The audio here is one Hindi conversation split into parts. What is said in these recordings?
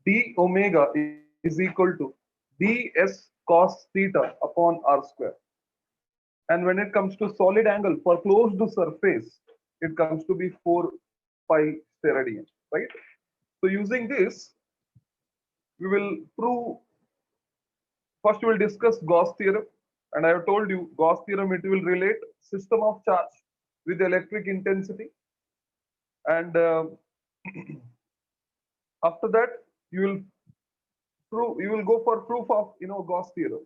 d omega is equal to ds cos theta upon r square. And when it comes to solid angle for closed surface, it comes to be 4 pi steradian, right? So using this, we will prove, first we will discuss Gauss theorem. And I have told you Gauss theorem, it will relate system of charge with electric intensity. And after that, you will you will go for proof of Gauss theorem.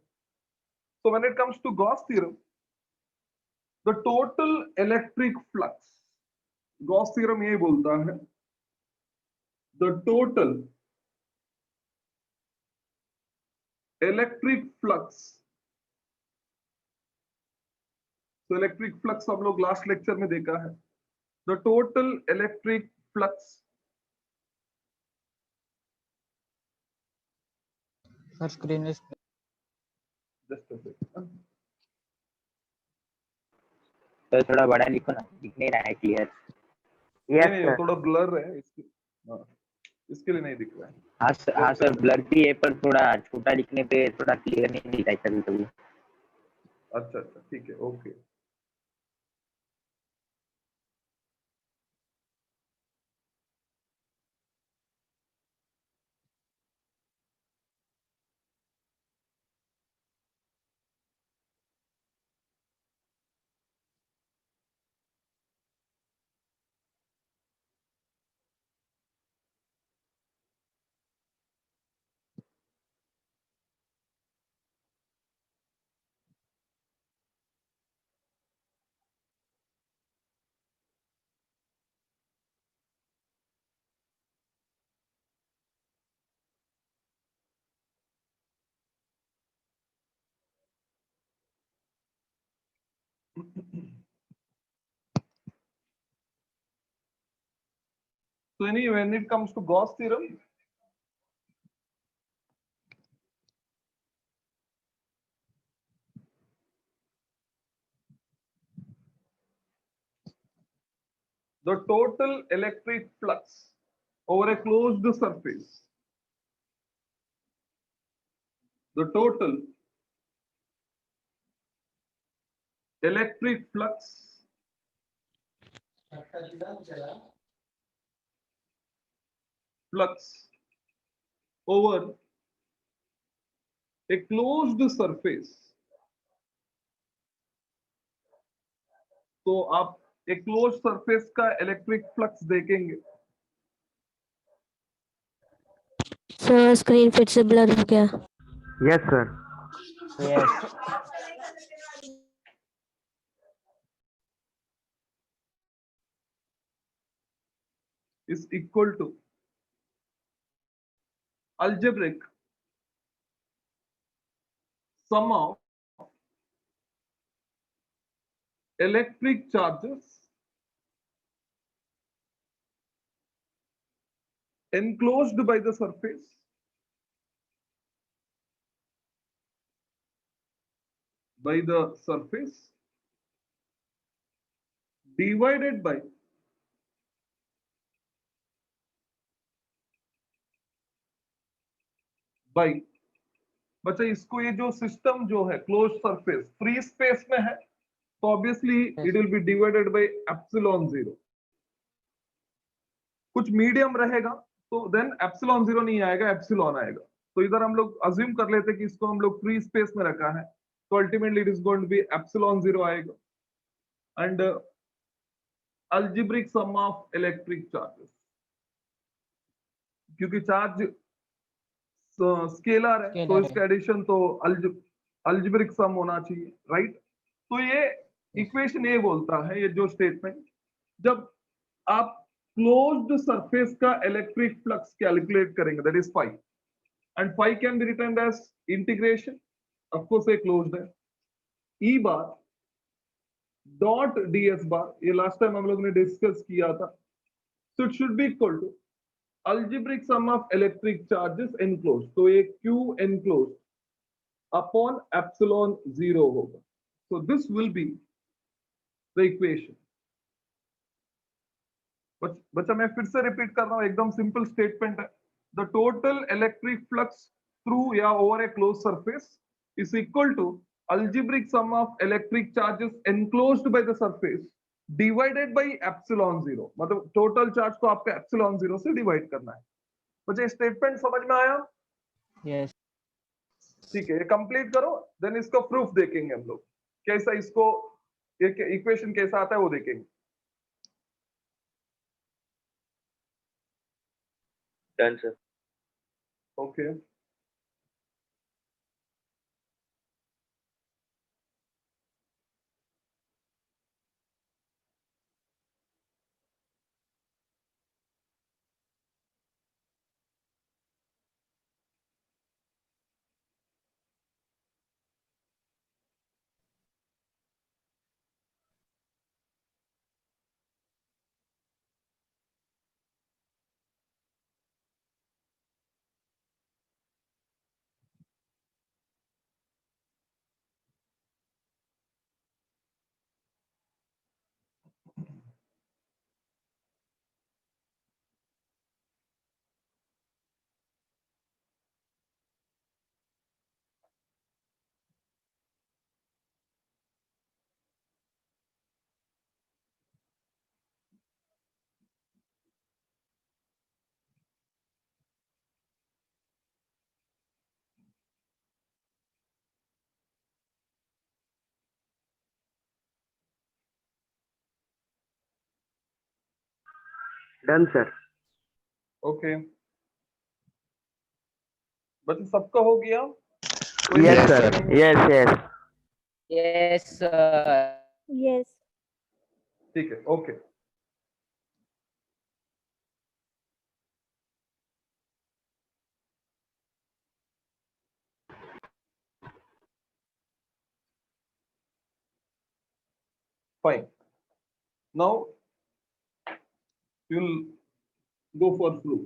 So when it comes to Gauss theorem, the total electric flux, Gauss theorem ये बोलता है, the total electric flux. So electric flux हम लोग last lecture में देखा है. The total electric flux. Sir screen is Just a second. तो थोड़ा बड़ा लिखो ना, दिख नहीं रहा है क्लियर। नहीं वो थोड़ा ब्लर है इसके लिए नहीं दिख रहा है। हाँ सर ब्लर भी है पर थोड़ा छोटा लिखने पे थोड़ा क्लियर नहीं दिखता है कभी कभी। अच्छा ठीक है okay. So anyway, when it comes to Gauss theorem, the total electric flux over a closed surface, the total electric flux over a closed surface. तो आप एक क्लोज सरफेस का इलेक्ट्रिक फ्लक्स देखेंगे। सर स्क्रीन फिर से ब्लर हो गया। Yes sir. Yes is equal to algebraic sum of electric charges enclosed by the surface divided by बच्चा इसको ये जो सिस्टम जो है क्लोज सरफेस फ्री स्पेस में है तो obviously it will B divided by epsilon zero. कुछ मीडियम रहेगा तो देन एप्सिलॉन जीरो नहीं आएगा, एप्सिलॉन आएगा। तो इधर हम लोग अज्यूम कर लेते कि इसको हम लोग फ्री स्पेस में रखा है तो ultimately it is going to be epsilon zero आएगा। And algebraic sum of electric charges, क्योंकि चार्ज स्केलर है तो इसका एडिशन तो अलजेब्रिक सम होना चाहिए, राइट। तो ये इक्वेशन ये बोलता है, ये जो स्टेटमेंट, जब आप क्लोज्ड सरफेस का इलेक्ट्रिक फ्लक्स कैलकुलेट करेंगे that is phi, and phi can be written as integration, of course ये क्लोज्ड है, ई बार डॉट ds बार, ये लास्ट टाइम हम लोग ने डिस्कस किया था। So it should be equal to algebraic sum of electric charges enclosed, तो ये q enclosed upon epsilon zero होगा। So this will be the equation। बच्चा मैं फिर से रिपीट कर रहा हूं, एकदम सिंपल स्टेटमेंट है। the total electric flux through over a closed surface is equal to algebraic sum of electric charges enclosed by the surface divided by epsilon zero. मतलब total charge को आपका epsilon zero से divide करना है. मुझे स्टेटमेंट समझ में आया? Yes. ठीक है, ये कंप्लीट करो, देन इसका प्रूफ देखेंगे हम लोग कैसा, इसको एक इक्वेशन कैसा आता है वो देखेंगे. Done sir. Okay, done sir. Okay, बच्चे सबका हो गया? Yes sir. Yes yes. Yes, sir. Yes. ठीक है, okay. Fine. Now you'll go for proof.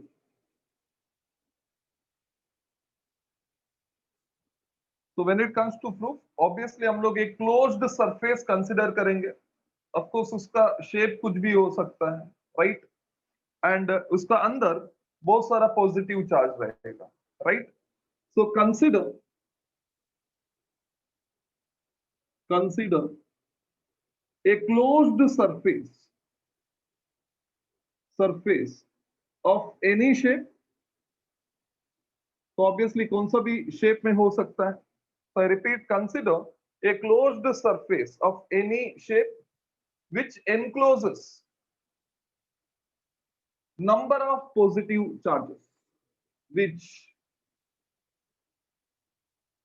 So when it comes to proof, obviously हम लोग एक closed surface consider करेंगे. Of course उसका shape कुछ भी हो सकता है, right? And उसका अंदर बहुत सारा positive charge रहेगा, right? So consider a closed surface of any shape. तो ऑब्वियसली कौन सा भी शेप में हो सकता है. So I repeat, consider a closed surface of any shape which encloses number of positive charges, which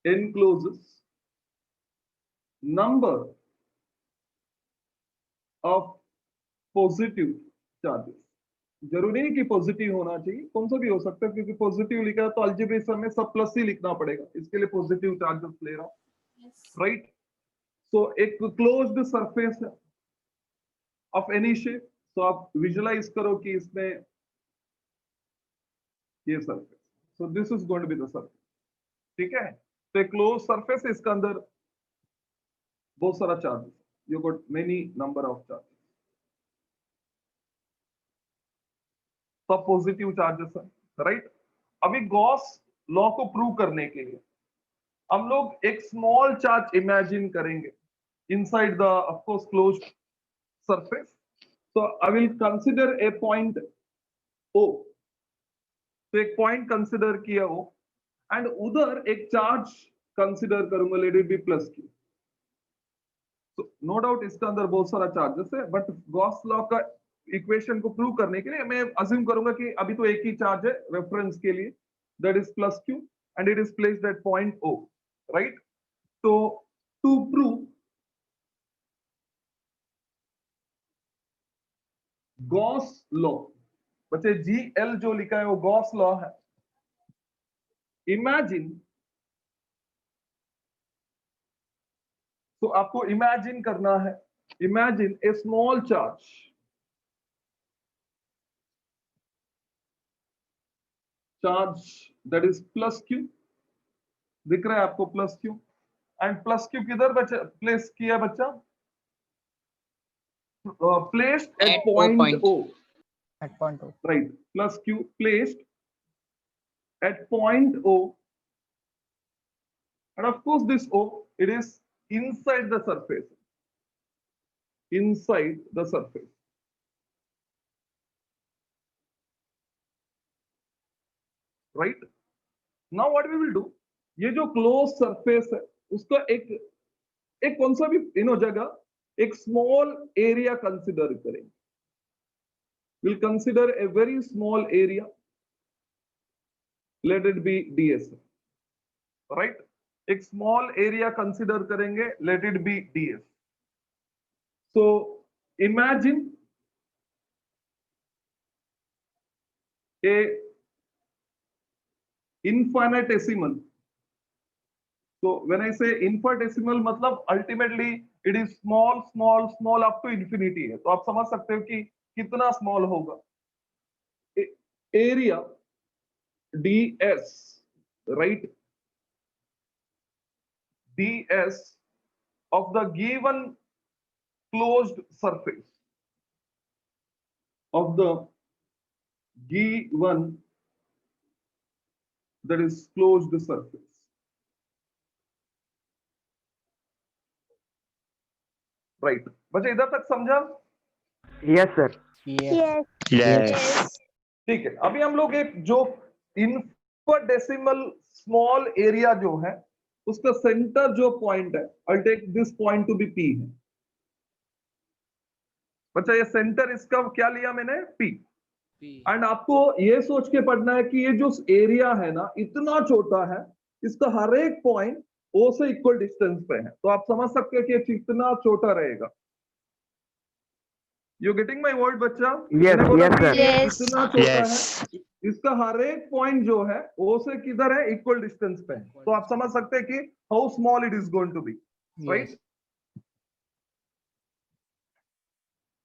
encloses number of positive charges. जरूरी नहीं कि पॉजिटिव होना चाहिए, कौन सा भी हो सकता है, क्योंकि पॉजिटिव लिखा है तो अलजेब्रिक सम में सब प्लस ही लिखना पड़ेगा, इसके लिए पॉजिटिव चार्जेस ले रहा हूं, राइट. सो एक क्लोज्ड सरफेस है ऑफ एनी शेप. तो आप विजुअलाइज करो कि इसमें ये surface, so this is going to be the surface. ठीक है, तो एक क्लोज सरफेस है, इसके अंदर बहुत सारा charges, you got many number of charges. सब पॉजिटिव चार्जेस है, राइट. अभी गॉस लॉ को प्रूव करने के लिए हम लोग एक स्मॉल चार्ज इमेजिन करेंगे inside the of course closed surface. so I will consider a point O. तो एक पॉइंट कंसिडर किया हो एंड उधर एक चार्ज कंसिडर करूंगा, let it be plus Q. तो नो डाउट इसका अंदर बहुत सारा चार्जेस है, बट गॉस लॉ का इक्वेशन को प्रूव करने के लिए मैं अज्यूम करूंगा कि अभी तो एक ही चार्ज है रेफरेंस के लिए, that is plus Q and it is placed at point O, right. तो टू प्रूव गॉस लॉ, बच्चे GL जो लिखा है वो गॉस लॉ है. इमेजिन, तो आपको इमेजिन करना है, imagine A small charge that is plus q. दिख रहा है आपको plus Q, and plus Q किधर बच्चा प्लेस किया बच्चा, placed at At O point point. O, At point O. Right. Plus Q placed at point O, and of course this O, it is inside the surface. Inside the surface. Right? Now what we will do, ये जो closed surface है, उसका एक कौन सा भी जगह एक small area consider करेंगे. We'll consider a very small area. Let it be ds. Right? एक small area consider करेंगे. Let it be ds. So imagine a infinitesimal. So when I say infinitesimal, मतलब ultimately it is small, small, small up to infinity है. तो आप समझ सकते हो कि कितना small होगा. Area ds, right? ds of the given closed surface of the given, that is closed surface. Right. बच्चे इधर तक समझा? Yes, sir. Yes. Yes. ठीक है. अभी हम लोग एक जो infinitesimal small area जो है, उसका सेंटर जो पॉइंट है, I'll take this point to be P है. बच्चा ये सेंटर इसका क्या लिया मैंने? P. एंड आपको ये सोच के पढ़ना है कि ये जो एरिया है ना, इतना छोटा है, इसका हर एक पॉइंट O से इक्वल डिस्टेंस पे है. तो आप समझ सकते हो कि ये कितना छोटा रहेगा. यू गेटिंग माय वर्ड बच्चा? Yes, yes, sir. Yes. इतना छोटा है, इसका हर एक पॉइंट जो है O से किधर है? इक्वल डिस्टेंस पे है. तो आप समझ सकते हैं कि how small it is going to be. Right?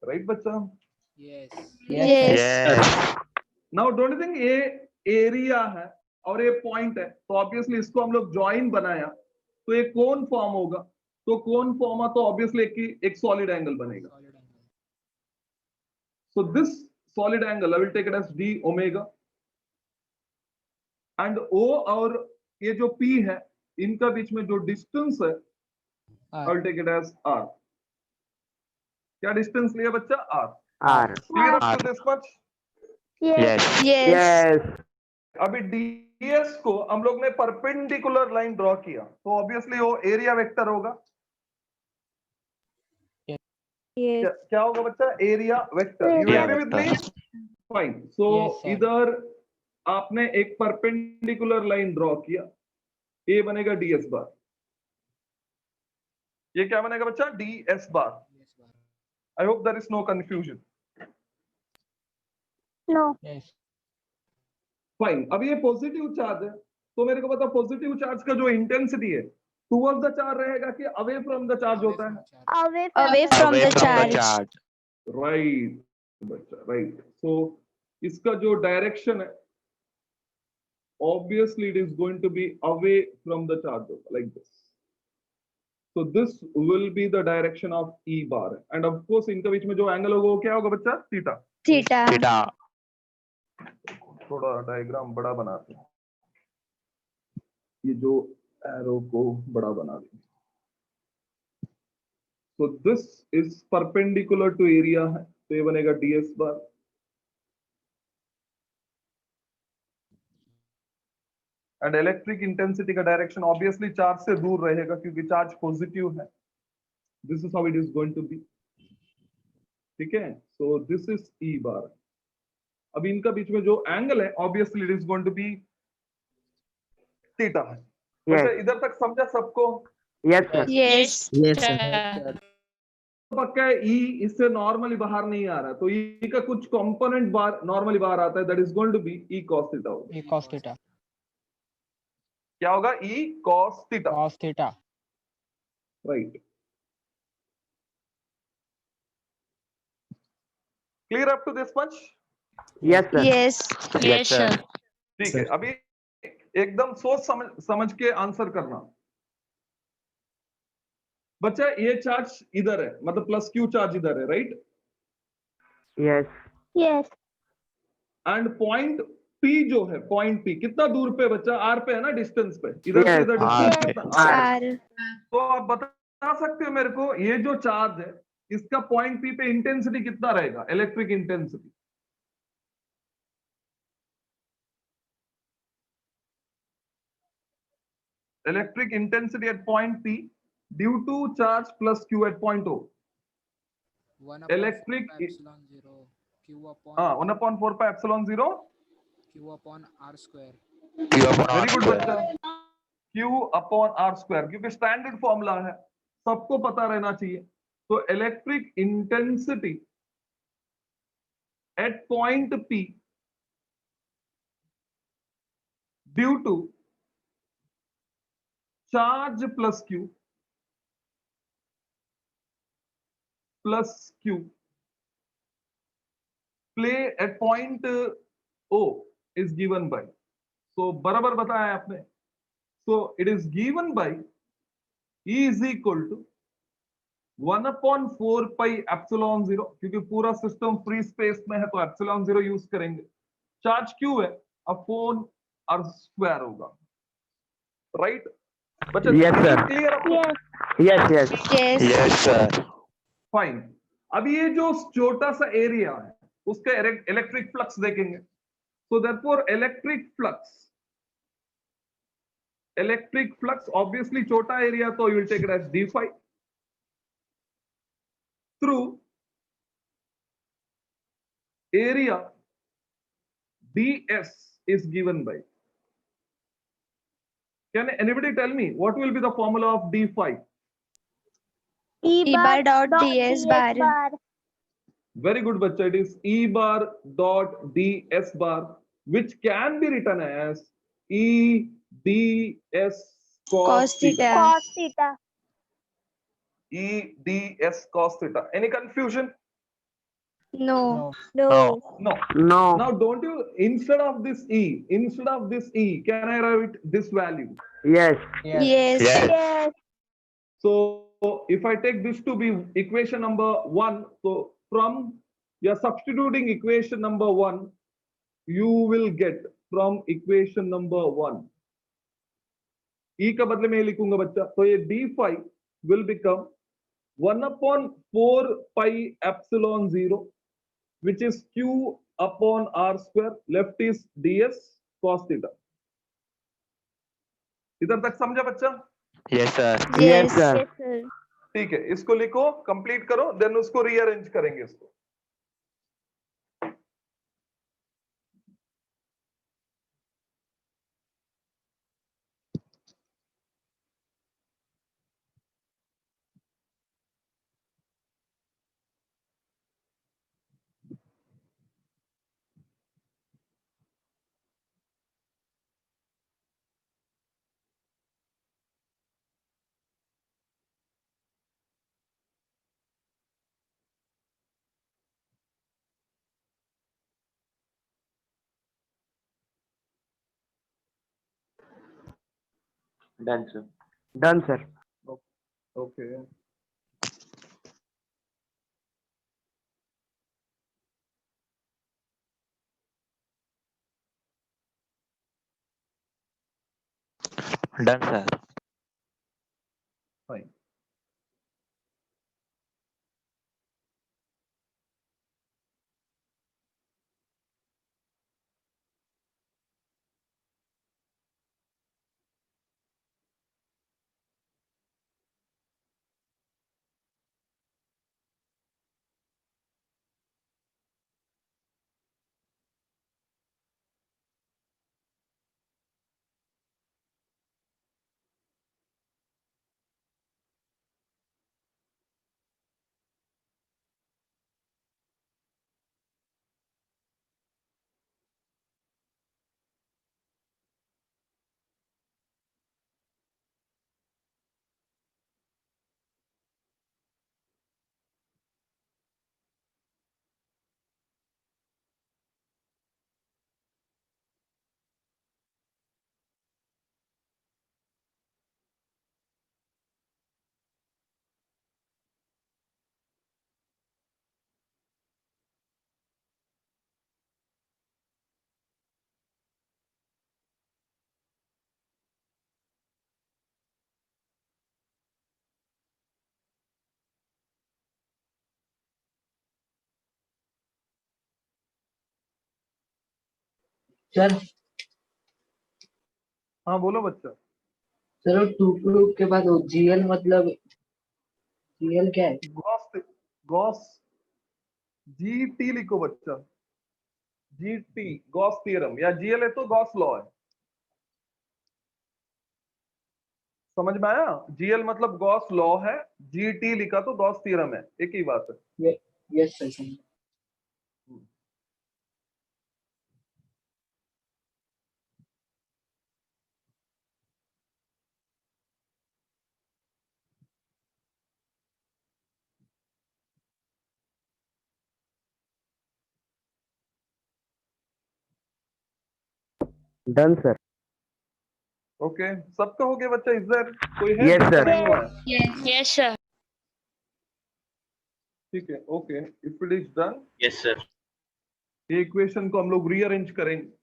Right बच्चा? Yes. Now don't you think ये एरिया है और ये पॉइंट है, तो ऑब्वियसली इसको हम लोग जॉइन बनाया तो ये कोन फॉर्म होगा. तो कोन फॉर्म है तो ऑब्वियसली एक सॉलिड एंगल बनेगा. So this solid angle I will take it as d omega, and O और ये जो P है, इनका बीच में जो डिस्टेंस है, I will take it as r. क्या डिस्टेंस लिया बच्चा? r. R. Clear up to this much? Yes. अभी ds को हम लोग ने परपेंडिकुलर लाइन ड्रॉ किया, तो ऑब्वियसली वो एरिया वेक्टर होगा. Yes. क्या होगा बच्चा? Area vector. You Area agree with me? Fine. So Yes, sir. इधर आपने एक परपेंडिकुलर लाइन ड्रॉ किया, ये बनेगा ds बार. ये क्या बनेगा बच्चा? ds bar. I hope there is no confusion. No. Yes. Fine. अब ये पॉजिटिव चार्ज है, तो मेरे को पता पॉजिटिव चार्ज का जो इंटेंसिटी है टुवर्ड्स द चार्ज रहेगा कि अवे फ्रॉम द चार्ज होता है? Away from the charge. Right बच्चा, राइट. सो इसका जो डायरेक्शन है, obviously it is going to be away from the charge, like this. So this will be the direction of E bar, and of course इनके बीच में जो एंगल होगा वो क्या होगा बच्चा? थीटा. Theta. थोड़ा डायग्राम बड़ा बनाते हैं, ये जो एरो को बड़ा बना देंगे. So this is perpendicular to area है, तो ये बनेगा ds bar. And electric intensity का डायरेक्शन ऑब्वियसली चार्ज से दूर रहेगा क्योंकि चार्ज पॉजिटिव है. This is how it is going to be. ठीक है? So this is E bar. अब इनका बीच में जो एंगल है obviously it is going to be theta है. अच्छा, इधर तक समझा सबको? Yes, sir. Yes. पक्का है. ई इससे नॉर्मली बाहर नहीं आ रहा, तो ई का कुछ कंपोनेंट बाहर नॉर्मली बाहर आता है, that is going to be E cos theta. E cos theta. क्या होगा? E cos theta. Cos theta. Right. Clear up to this much? Yes, sir. Yes, sir. ठीक है. अभी एकदम सोच समझ के आंसर करना. बच्चा ये चार्ज इधर है, मतलब प्लस क्यू चार्ज इधर है, right? Yes. Yes. And point P जो है पॉइंट P कितना दूर पे बच्चा, R पे है ना डिस्टेंस पे, इधर से Yes, इधर R डिस्टेंस पे। कितना R। R तो आप बता सकते हो मेरे को ये जो चार्ज है इसका पॉइंट P पे इंटेंसिटी कितना रहेगा, electric intensity? Electric intensity at point P due to charge plus Q at point O. 1 Electric upon 4 pi epsilon 0 q upon 1/4 pi epsilon 0 q upon r square. Q upon very R good square. बच्चा, Q अपॉन R स्क्वायर, क्योंकि स्टैंडर्ड फॉर्मूला है, सबको पता रहना चाहिए। तो electric intensity at point P due to charge plus Q placed at point O is given by, तो बराबर बताया आपने। So it is given by E is equal to 1/4 pi epsilon 0, क्योंकि पूरा सिस्टम फ्री स्पेस में है तो एप्सिलॉन 0 यूज करेंगे। चार्ज क्यू है अपॉन आर स्क्वायर होगा, राइट बच्चा? Yes, sir. क्लियर आपको? Yes, yes. yes Yes, sir. Fine. अब ये जो छोटा सा एरिया है उसका इलेक्ट्रिक फ्लक्स देखेंगे। So therefore electric flux obviously छोटा एरिया, तो you will take it as d5 through area ds is given by, can anybody tell me what will be the formula of d5? E bar dot ds bar. Very good bachcha, it is E bar dot ds bar, which can be written as E ds cos Cos theta. theta. E ds cos theta. Any confusion? No. No. No. No. Now don't you, instead of this E, can I write this value? Yes. Yes. Yes. So if I take this to be equation number 1, so from you're substituting equation number 1, you will get from equation number 1 E का बदले में ये लिखूंगा बच्चा, तो ये d5 will become 1/4 pi epsilon 0, which is Q upon R square, left is ds cos theta. इधर तक समझा बच्चा? Yes, sir. Yes, sir. ठीक है, इसको लिखो, कंप्लीट करो, देन उसको रीअरेंज करेंगे इसको। Done, sir. Done, sir. Okay Done, sir. Fine. Sir हाँ बोलो बच्चा। सर टू प्रूफ के बाद जीएल मतलब जीएल क्या है? गॉस गॉस जीटी लिखो बच्चा, जीटी गॉस थ्योरम, या जीएल है तो गॉस लॉ है। समझ में आया? जीएल मतलब गॉस लॉ है, जीटी लिखा तो गॉस थ्योरम है, एक ही बात है। Yes sir. Done sir. Okay, सबका हो गया बच्चा? इज देयर कोई है Yes, जिसका sir. नहीं हुआ है? Yes, sir. ठीक है, okay, if it is done, Yes, sir. ये इक्वेशन को हम लोग रीअरेंज करेंगे।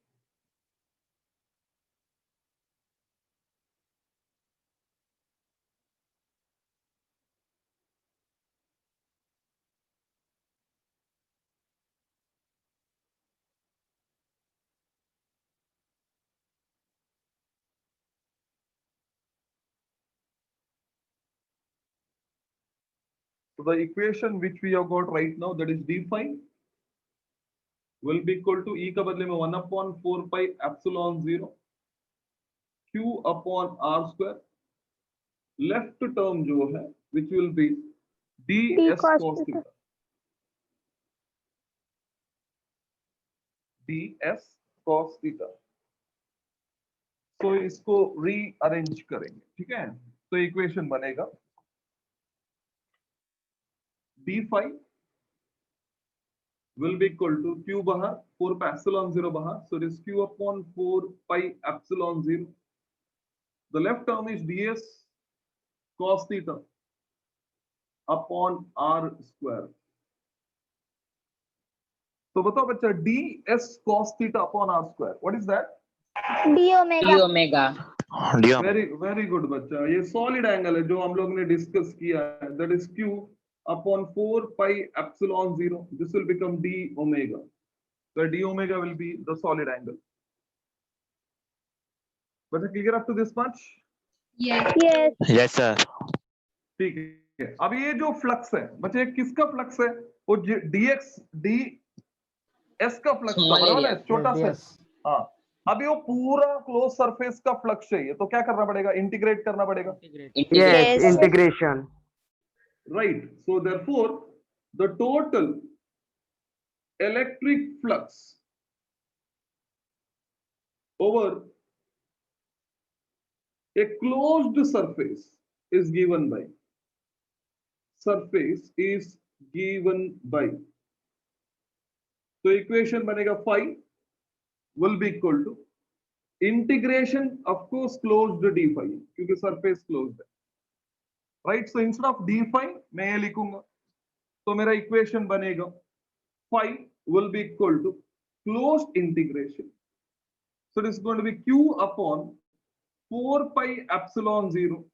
So the equation which we have got right now, that is d phi, will be equal to e का बदले में 1/4 pi epsilon 0 q upon r square, left term जो है which will be ds cos theta, ds cos theta। तो इसको रीअरेंज करेंगे, ठीक है? तो इक्वेशन बनेगा d phi will be equal to q बाहर 4 pi epsilon 0 बाहर, so it is q upon 4 pi epsilon 0। The left term is ds cos theta upon r square। तो बताओ बच्चा, ds cos theta upon r square, what is that? D D omega. omega. Diom. Very good बच्चा, ये सॉलिड एंगल है जो हम लोग ने डिस्कस किया है, that is q upon 4 pi epsilon 0, this will become d omega, where d omega will be the solid angle। बच्चा clear up to this much? Yes. Yes, sir. ठीक है, अब ये जो फ्लक्स है बच्चे, ये किसका फ्लक्स है? वो dx ds का फ्लक्स था, Small बराबर है, area. छोटा सा। हाँ, अभी वो पूरा क्लोज सरफेस का फ्लक्स चाहिए, तो क्या करना पड़ेगा? इंटीग्रेट करना पड़ेगा, Integrate. Yes, Yes. integration. right? So therefore the total electric flux over a closed surface is given by तो इक्वेशन बनेगा phi will be equal to integration, of course closed d phi, क्योंकि सरफेस क्लोज्ड है, right? So instead of d phi मैं ये लिखूंगा, तो मेरा इक्वेशन बनेगा phi will be equal to closed integration, so it is going to be q upon 4 pi epsilon 0,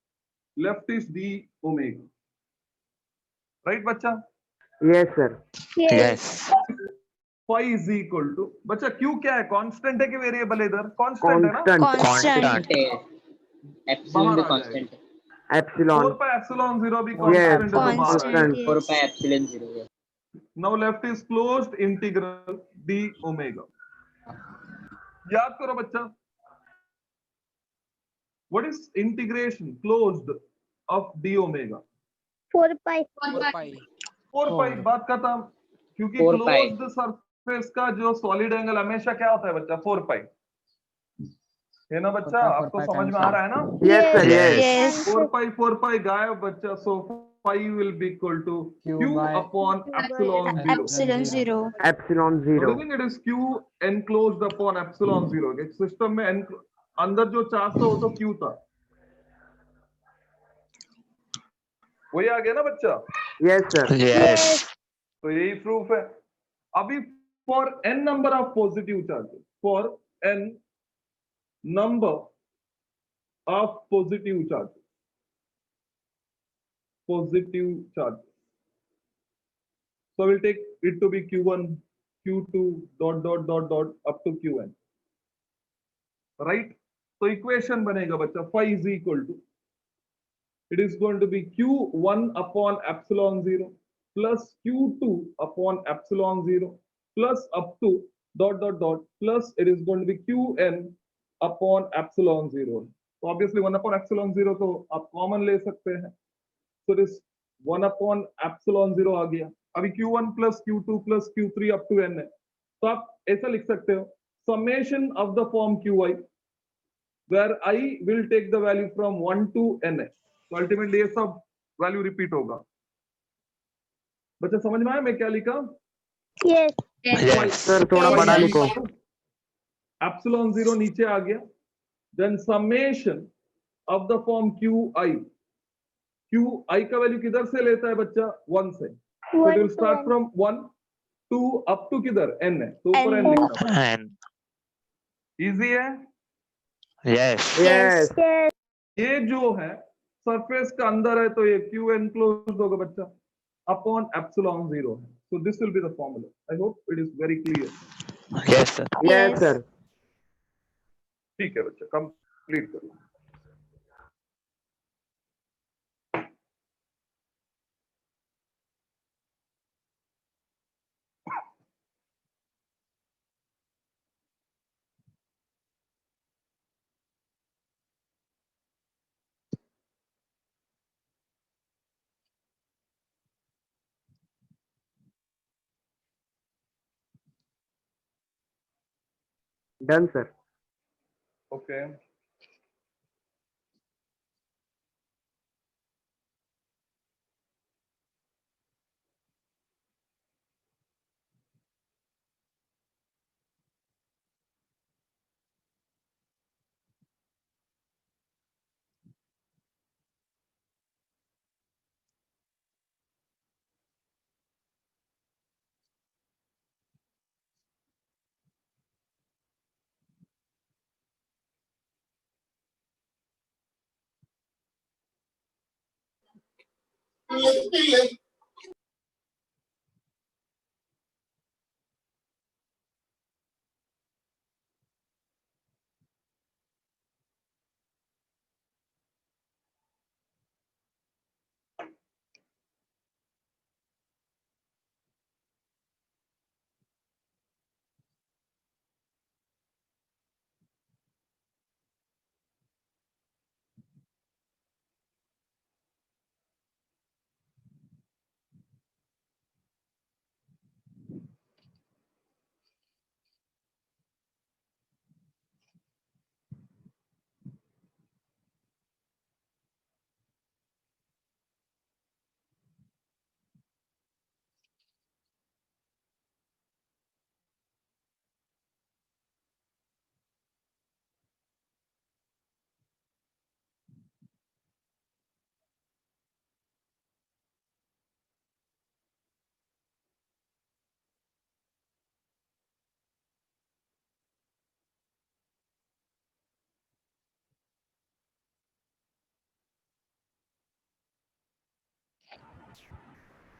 left is d omega, right बच्चा? Yes, sir. Yes. phi is equal to, बच्चा q क्या है? कांस्टेंट है कि वेरिएबल है? इधर कांस्टेंट है ना? Constant. Constant. Constant. Epsilon बाहर भी आ constant है. 4 Epsilon. pi epsilon 0 भी Yes, कांस्टेंट है, तो बाहर आ Constant. constant. 4 Yes. pi epsilon 0 है. now left is closed integral d omega। याद करो बच्चा, what is integration closed of d omega? 4 pi. 4 pi. 4 pi, बात खत्म, क्योंकि 4 pi। क्लोज्ड सरफेस का जो सॉलिड एंगल हमेशा क्या होता है बच्चा? 4 pi है ना बच्चा? 4 pi आपको समझ में times आ रहा है ना? Yes, sir. Yes. Yes. Yes. 4 pi गायब बच्चा, so phi will be equal to Q q by upon epsilon 0। Epsilon 0. Epsilon What do you 0. think? It is q enclosed upon epsilon 0। System में अंदर जो चार्ज था वो तो q था, वही आ गया ना बच्चा? Yes, sir. Yes. तो यही प्रूफ है। अभी for n number of positive charges, for n number of positive charges, so we'll take it to be q1 q2 ... up to qn। Right? तो इक्वेशन बनेगा बच्चा phi is equal to, it is going to be q1 upon epsilon 0 plus q2 upon epsilon 0 plus up to dot dot dot plus it is going to be qn upon epsilon 0. तो ऑब्वियसली 1 upon epsilon 0 तो आप कॉमन ले सकते हैं, so this 1 upon epsilon 0 आ गया. अभी q1 plus q2 plus q3 up to n है, तो आप ऐसा लिख सकते हो summation of the form qi where I will take the value from 1 to n है. तो अल्टीमेटली ये सब वैल्यू रिपीट होगा. बच्चा समझ में आया मैं क्या लिखा? Yes. Yes. सर थोड़ा बड़ा लिखो. एप्सिलॉन 0 नीचे आ गया, then summation of the form qi. qi का वैल्यू किधर से लेता है बच्चा? 1 से. So it will start from 1 to up to किधर? n है, तो ऊपर n N. लिखना है. And इजी है. yes. Yes. Yes. ये जो है सरफेस का अंदर है, तो ये q enclosed होगा बच्चा अपॉन एप्सिलॉन 0 है. So this will be the formula. I hope it is very clear. Yes, sir. Yes, sir. ठीक है बच्चा, कंप्लीट करो. Done, sir. Okay.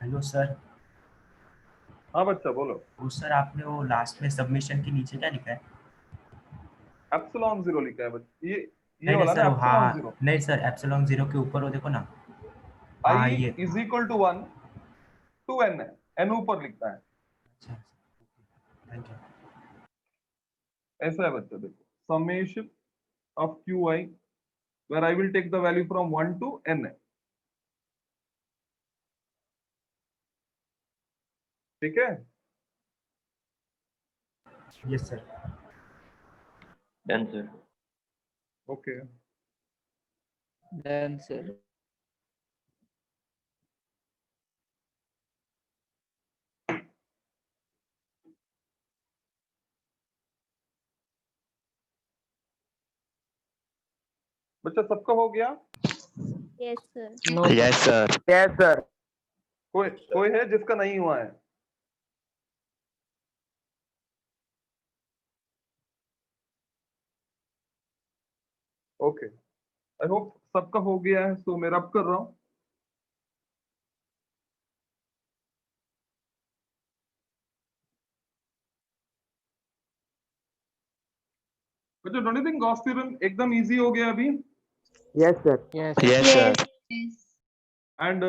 Hello sir. हाँ बच्चा बोलो. वो सर आपने वो लास्ट में सबमिशन के नीचे क्या लिखा है? एप्सिलॉन 0 लिखा है बच्चा. ये नहीं वाला सर, ना हाँ एप्सिलॉन 0. नहीं सर, एप्सिलॉन 0 के ऊपर वो देखो ना. हाँ I ये. is equal to 1 to n है, n ऊपर लिखता है. अच्छा, थैंक यू. ऐसा है बच्चा, देखो summation of qi where I will take the value from 1 to n है. ठीक है. Yes sir. Done, sir. Okay. Done, sir. बच्चा सबका हो गया? Yes, sir. No, Yes, sir. Yes, sir. कोई है जिसका नहीं हुआ है? ओके. आई होप सबका हो गया है, सो मैं रब कर रहा हूं. बच्चों don't you think Gauss theorem एकदम इजी हो गया अभी? Yes sir. Yes, sir. And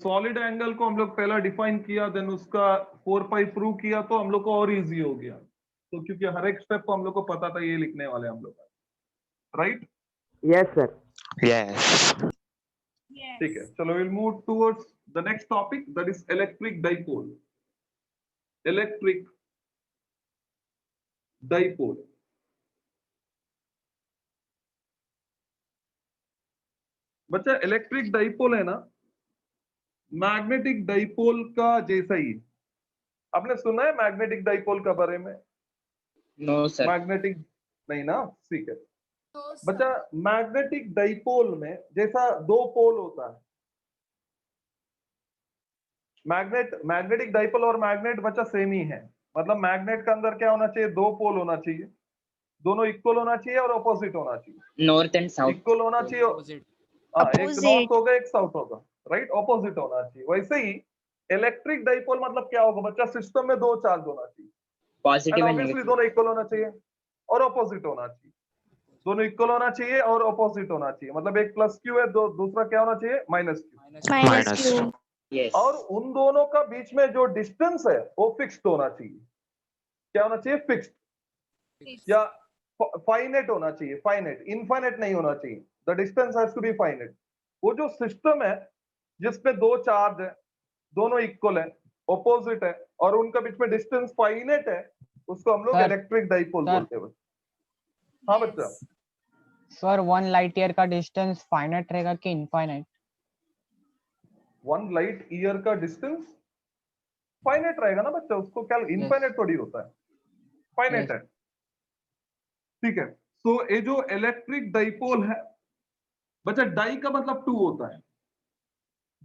solid angle को हम लोग पहला डिफाइन किया, देन उसका 4 पाई प्रूव किया, तो हम लोग को और इजी हो गया। तो क्योंकि हर एक स्टेप को हम लोग को पता था ये लिखने वाले हम लोग, राइट? Yes sir. Yes. ठीक है, चलो will move towards the next topic, that is electric dipole. Electric dipole, बच्चा इलेक्ट्रिक डाइपोल है ना, मैग्नेटिक डाइपोल का जैसा ही। आपने सुना है मैग्नेटिक डाइपोल के बारे में? No sir. मैग्नेटिक नहीं ना, ठीक है बच्चा। मैग्नेटिक डाइपोल में जैसा दो पोल होता है, मैग्नेटिक डाइपोल और मैग्नेट बच्चा सेम ही है। मतलब मैग्नेट के अंदर क्या होना चाहिए? दो पोल होना चाहिए, दोनों इक्वल होना चाहिए और ऑपोजिट होना चाहिए। नॉर्थ एंड साउथ इक्वल होना चाहिए, Opposite. हाँ, एक नॉर्थ होगा एक साउथ होगा, राइट? ऑपोजिट होना चाहिए। वैसे ही इलेक्ट्रिक डाइपोल मतलब क्या होगा बच्चा? सिस्टम में दो चार्ज होना चाहिए, पॉजिटिव एंड ऑब्वियसली नेगेटिव। दोनों इक्वल होना चाहिए और ऑपोजिट होना चाहिए। दोनों इक्वल होना चाहिए और ऑपोजिट होना चाहिए। मतलब एक प्लस क्यू है, दूसरा क्या होना चाहिए? Minus Q. Minus Q. Yes. और उन दोनों का बीच में जो डिस्टेंस है वो फिक्स्ड होना चाहिए। क्या होना चाहिए? फिक्स्ड या फाइनेट होना चाहिए। फाइनेट, इनफाइनेट नहीं होना चाहिए। The distance has to be finite. वो जो सिस्टम है जिसमें दो चार्ज है, दोनों इक्वल है, ऑपोजिट है और उनका बीच में डिस्टेंस फाइनेट है, उसको हम लोग सर, इलेक्ट्रिक डाइपोल सर। बोलते हैं। हाँ बच्चा। सर 1 लाइट ईयर का डिस्टेंस फाइनाइट रहेगा कि इनफाइनाइट? 1 लाइट ईयर का डिस्टेंस फाइनेट रहेगा ना बच्चा, उसको क्या इनफाइनेट थोड़ी होता है, फाइनेट है। ठीक है, तो ये जो इलेक्ट्रिक डाइपोल है बच्चा, डाई का मतलब 2 होता है,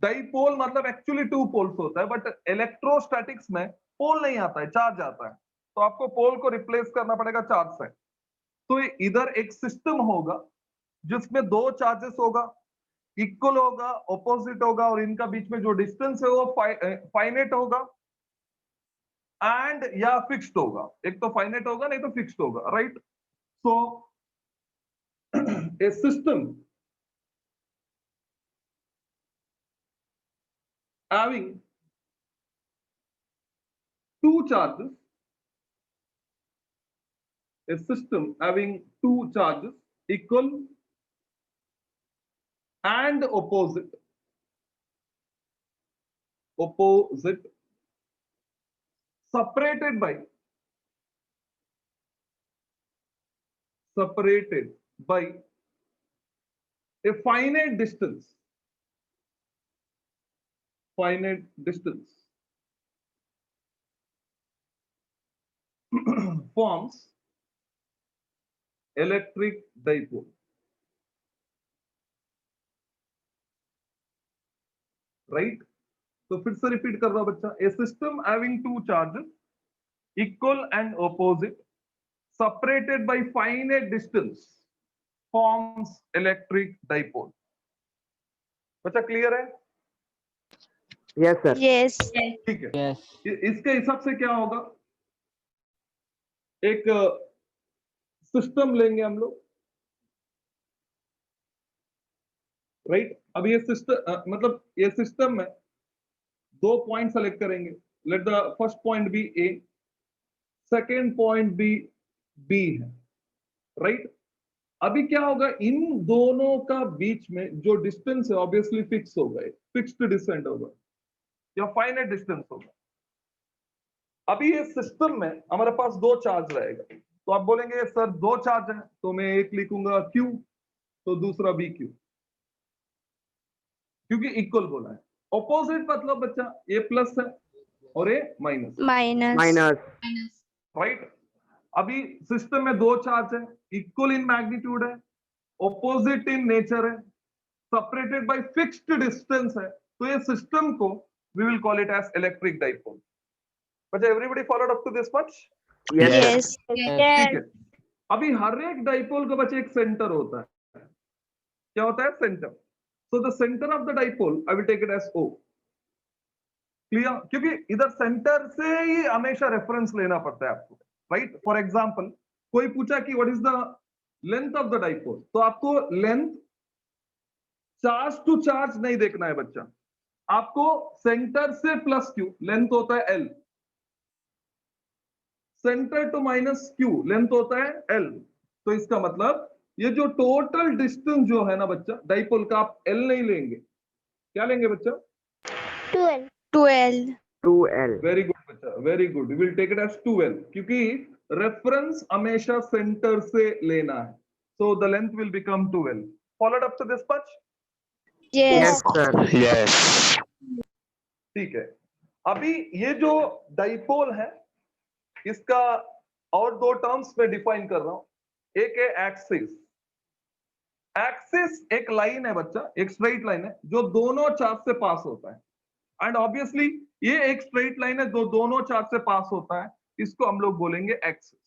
डाइपोल मतलब एक्चुअली 2 पोल्स होता है, बट इलेक्ट्रोस्टैटिक्स में पोल नहीं आता है, चार्ज आता है, तो आपको पोल को रिप्लेस करना पड़ेगा चार्ज से। तो ये इधर एक सिस्टम होगा जिसमें दो चार्जेस होगा, इक्वल होगा, ऑपोजिट होगा और इनका बीच में जो डिस्टेंस है वो फाइनेट होगा एंड या फिक्स्ड होगा। एक तो फाइनेट होगा नहीं तो फिक्स्ड होगा, right? So A system having 2 charges, a system having 2 charges equal and opposite separated by a finite distance forms electric dipole, right? तो फिर से रिपीट कर रहा हूं बच्चा, a system having 2 charges equal and opposite separated by finite distance forms electric dipole। बच्चा क्लियर है? Yes sir. Yes. ठीक है, यस। इसके हिसाब से क्या होगा? एक सिस्टम लेंगे हम लोग, राइट? अब ये सिस्टम मतलब ये सिस्टम में 2 पॉइंट सेलेक्ट करेंगे। Let the first point be A, second point be B है, राइट? अभी क्या होगा? इन दोनों का बीच में जो डिस्टेंस है ऑब्वियसली फिक्स होगा, फिक्स्ड डिस्टेंस होगा या फाइनाइट डिस्टेंस होगा। अभी ये सिस्टम में हमारे पास 2 चार्ज रहेगा, तो आप बोलेंगे सर 2 चार्ज है तो मैं एक लिखूंगा Q तो दूसरा भी Q, क्योंकि इक्वल बोला है। ऑपोजिट मतलब बच्चा ये प्लस है और ये माइनस, माइनस। राइट? अभी सिस्टम में 2 चार्ज है, इक्वल इन मैग्नीट्यूड है, ऑपोजिट इन नेचर है, सेपरेटेड बाय फिक्स्ड डिस्टेंस है, तो ये सिस्टम को we will call it as electric dipole. बच्चा everybody followed up to this much? Yes. ठीक है। अभी हर एक डाइपोल का बच्चे एक सेंटर होता है। क्या होता है? Centre. So the centre of the dipole I will take it as O। Clear? क्योंकि इधर सेंटर से ही हमेशा रेफरेंस लेना पड़ता है आपको, राइट? फॉर एग्जांपल कोई पूछा कि what is the length of the dipole. तो आपको लेंथ चार्ज टू चार्ज नहीं देखना है बच्चा, आपको सेंटर से प्लस क्यू लेंथ होता है L, centre to minus Q length होता है एल। तो इसका मतलब ये जो टोटल डिस्टेंस जो है ना बच्चा डाइपोल का, आप एल नहीं लेंगे, क्या लेंगे बच्चा? 12 12 2L. वेरी गुड बच्चा, very good, will take it as 2L, क्योंकि रेफरेंस हमेशा सेंटर से लेना है। So the length will become 2L। Followed up to this much? Yes, yes sir. Yes. ठीक है। अभी ये जो डाइपोल है इसका और दो टर्म्स में डिफाइन कर रहा हूं। एक है एक्सिस। एक्सिस एक लाइन है बच्चा, एक स्ट्रेट लाइन है जो दोनों चार्ज से पास होता है। एंड ऑब्वियसली ये एक स्ट्रेट लाइन है जो दोनों चार्ज से पास होता है, इसको हम लोग बोलेंगे एक्सिस।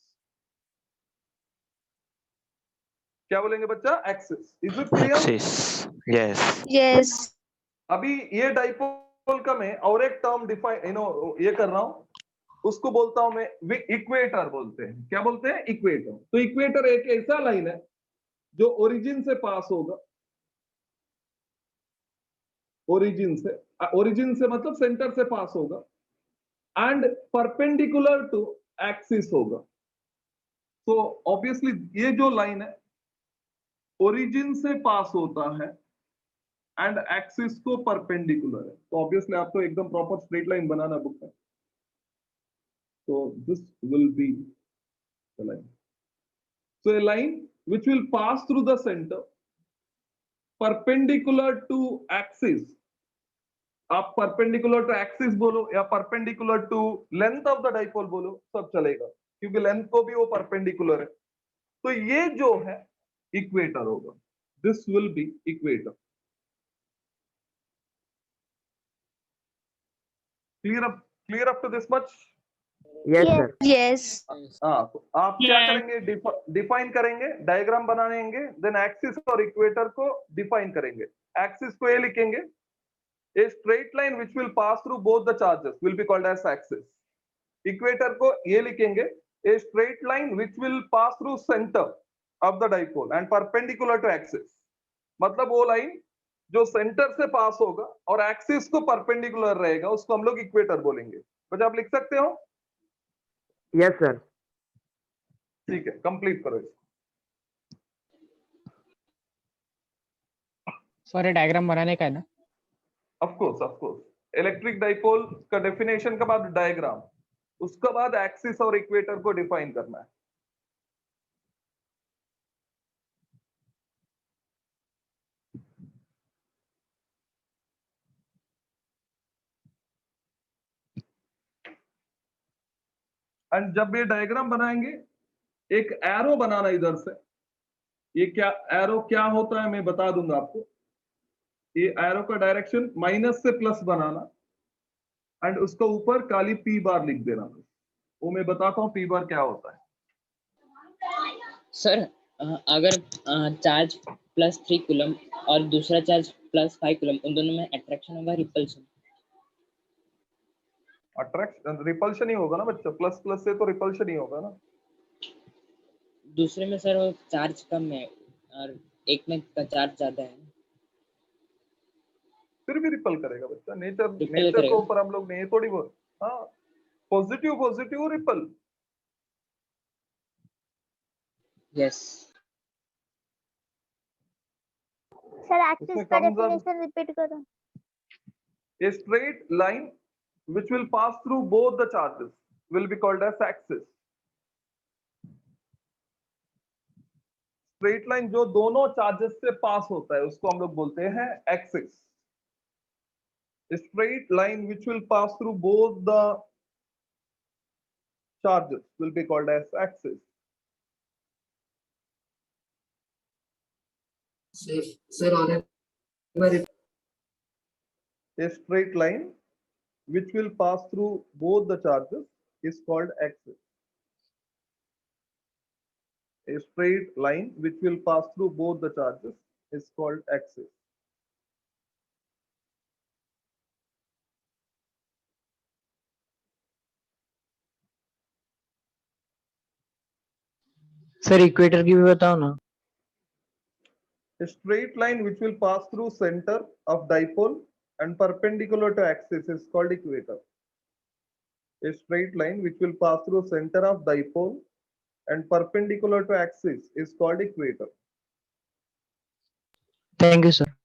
क्या बोलेंगे बच्चा? Axis. Is it clear? Axis. Yes. yes अभी ये डाइपोल का मैं और एक टर्म डिफाइन ये कर रहा हूं, उसको बोलता हूं मैं इक्वेटर बोलते हैं। क्या बोलते हैं? इक्वेटर। तो इक्वेटर एक ऐसा लाइन है जो ओरिजिन से पास होगा, ओरिजिन से मतलब सेंटर से पास होगा, एंड परपेंडिकुलर टू एक्सिस होगा। तो ऑब्वियसली ये जो लाइन है ओरिजिन से पास होता है एंड एक्सिस को परपेंडिकुलर है। तो ऑब्वियसली आपको एकदम प्रॉपर स्ट्रेट लाइन बनाना बुक है। तो this will be the line. So a line which will pass through the center perpendicular to axis, आप perpendicular to axis बोलो या perpendicular to length of the dipole बोलो, सब चलेगा, क्योंकि लेंथ को भी वो perpendicular है। तो ये जो है इक्वेटर होगा, this will be equator. Clear up to this much? Yes, sir. yes हाँ, तो आप क्या करेंगे? डिफाइन करेंगे, डायग्राम बनाएंगे, देन एक्सिस और इक्वेटर को डिफाइन करेंगे। एक्सिस को ये लिखेंगे, a straight line which will pass through both the charges will be called as axis। Equator को ये लिखेंगे, a straight line which will pass through center of the dipole and perpendicular to axis। मतलब वो लाइन जो सेंटर से पास होगा और एक्सिस को परपेंडिकुलर रहेगा, उसको हम लोग इक्वेटर बोलेंगे। बच्चा आप लिख सकते हो? Yes, sir. ठीक है, कंप्लीट करो इसको। सॉरी डायग्राम बनाने का है ना? ऑफ कोर्स इलेक्ट्रिक डाइपोल का डेफिनेशन के बाद डायग्राम, उसके बाद एक्सिस और इक्वेटर को डिफाइन करना है। एंड जब ये डायग्राम बनाएंगे, एक एरो बनाना इधर से। ये क्या एरो क्या होता है मैं बता दूंगा आपको। ये एरो का डायरेक्शन माइनस से प्लस बनाना एंड उसका ऊपर काली पी बार लिख देना। वो मैं बताता हूँ पी बार क्या होता है। सर अगर चार्ज +3 कूलम और दूसरा चार्ज +5 कूलम, उन दोनों में अट्रैक्शन होगा रिपल्शन? अट्रैक्शन रिपल्शन ही होगा ना बच्चा, प्लस प्लस से तो रिपल्शन ही होगा ना। दूसरे में सर वो चार्ज कम है और एक में का चार्ज ज्यादा है, फिर भी रिपल करेगा बच्चा। नेचर रिपल के करेगा। ऊपर हम लोग नहीं थोड़ी बहुत, हाँ positive ripple. Yes sir axis उसमें का comes up- डेफिनेशन रिपीट करो। A straight line which will pass through both the charges will be called as axis। Straight line जो दोनों चार्जेस से पास होता है उसको हम लोग बोलते हैं axis. Straight line which will pass through both the charges will be called as axis। Sir, on A straight line which will pass through both the charges is called axis। A straight line which will pass through both the charges is called axis। Sir equator की भी बताओ ना। A straight line which will pass through center of dipole and perpendicular to axis is called equator. A straight line which will pass through center of dipole and perpendicular to axis is called equator. Thank you sir.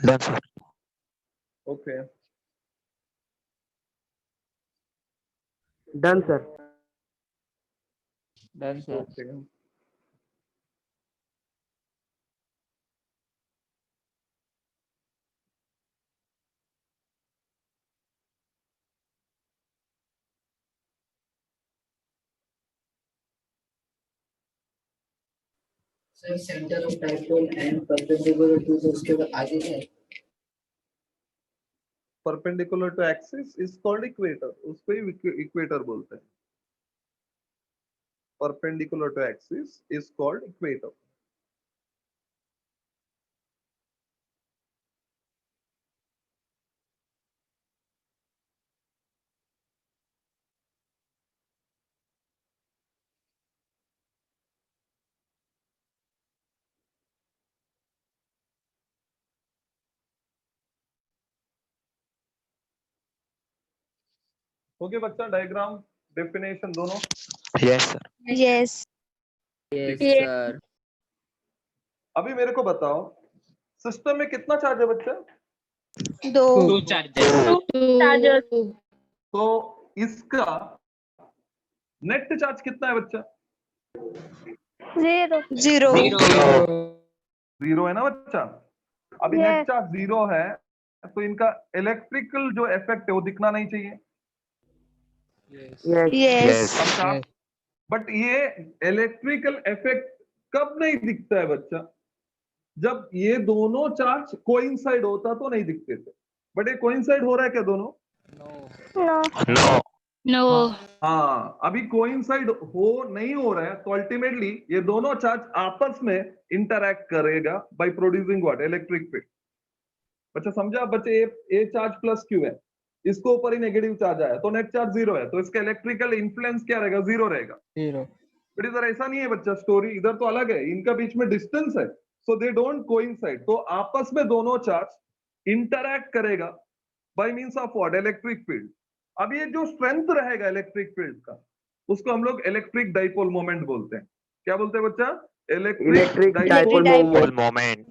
Done, sir. Okay. Done, sir. Done, sir. Okay. Sir centre of dipole and perpendicular to उसके बाद आगे है। Perpendicular to axis is called equator. उसको ही equator बोलते हैं. Perpendicular to axis is called equator. Okay बच्चा, डायग्राम डेफिनेशन दोनों। Yes, sir. Yes. Yes, Yes. sir. अभी मेरे को बताओ, सिस्टम में कितना चार्ज है बच्चा? दो Two charges. चार्जर तो इसका नेट चार्ज कितना है बच्चा? Zero Zero. जीरो है ना बच्चा? अभी Yes. नेट चार्ज जीरो है, तो इनका इलेक्ट्रिकल जो इफेक्ट है वो दिखना नहीं चाहिए। Yes. Yes. Yes Yes. But ये इलेक्ट्रिकल इफेक्ट कब नहीं दिखता है बच्चा? जब ये दोनों चार्ज कोइंसाइड होता तो नहीं दिखते थे, बट ये कोइंसाइड हो रहा है क्या दोनों? No. No No. नो हाँ, अभी कोइंसाइड हो नहीं हो रहा है, तो अल्टीमेटली ये दोनों चार्ज आपस में इंटरैक्ट करेगा by producing what? Electric field. बच्चा समझा? बच्चे ए चार्ज प्लस क्यू है, इसको ऊपर ही नेगेटिव चार्ज आया तो नेट चार्ज जीरो है, तो इसका इलेक्ट्रिकल इन्फ्लुएंस क्या रहेगा? जीरो रहेगा। Zero. बट इधर ऐसा नहीं है बच्चा, स्टोरी इधर तो अलग है, इनका बीच में डिस्टेंस है, सो दे डोंट कोइंसाइड, तो आपस में दोनों चार्ज इंटरैक्ट करेगा by means of what? Electric field. अब ये जो स्ट्रेंथ रहेगा इलेक्ट्रिक फील्ड का, उसको हम लोग इलेक्ट्रिक डाइपोल मोमेंट बोलते हैं। क्या बोलते हैं बच्चा? Electric dipole dipole Full moment. moment.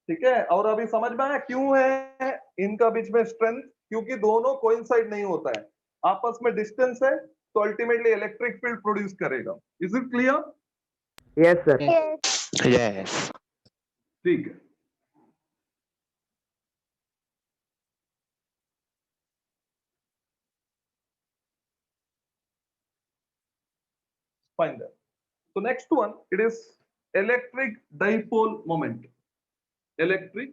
ठीक है, और अभी समझ में आया क्यों है इनका बीच में स्ट्रेंथ? क्योंकि दोनों कोइंसाइड नहीं होता है, आपस में डिस्टेंस है, तो अल्टीमेटली इलेक्ट्रिक फील्ड प्रोड्यूस करेगा। Is it clear? Yes, sir. Yes Yes. ठीक है। Fine then. So next one, it is electric dipole moment. Electric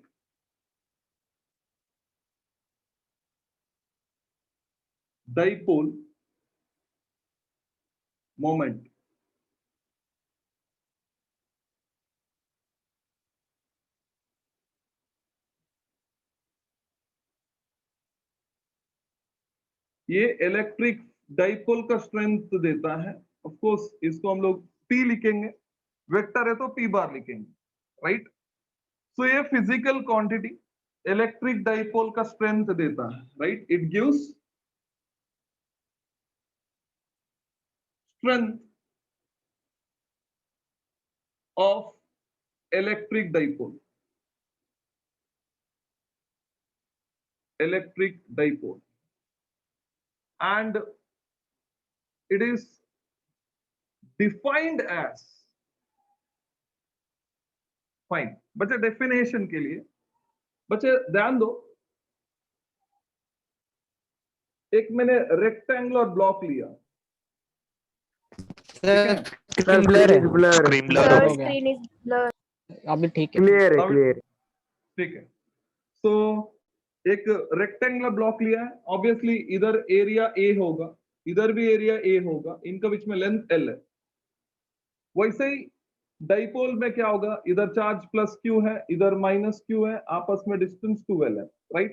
dipole moment. ये इलेक्ट्रिक डाइपोल का स्ट्रेंथ देता है। ऑफ कोर्स इसको हम लोग P लिखेंगे, वेक्टर है तो P बार लिखेंगे, राइट? सो ये फिजिकल क्वांटिटी इलेक्ट्रिक डाइपोल का स्ट्रेंथ देता है, right? It gives strength of electric dipole, electric dipole, and it is defined as, fine बच्चे डेफिनेशन के लिए बच्चे ध्यान दो, एक मैंने रेक्टेंगुलर ब्लॉक लिया, sir Sir, screen blur screen है। is blur. Screen blur. Blur sir हो गया। स्क्रीन इज ब्लर अभी ठीक है। Clear है, clear. ठीक है? तो एक रेक्टेंगुलर ब्लॉक लिया है, ऑब्वियसली इधर एरिया ए होगा, इधर भी एरिया ए होगा, इनका बीच में लेंथ एल है। वैसे ही डाइपोल में क्या होगा, इधर चार्ज प्लस क्यू है, इधर माइनस क्यू है, आपस में डिस्टेंस 2l है, राइट।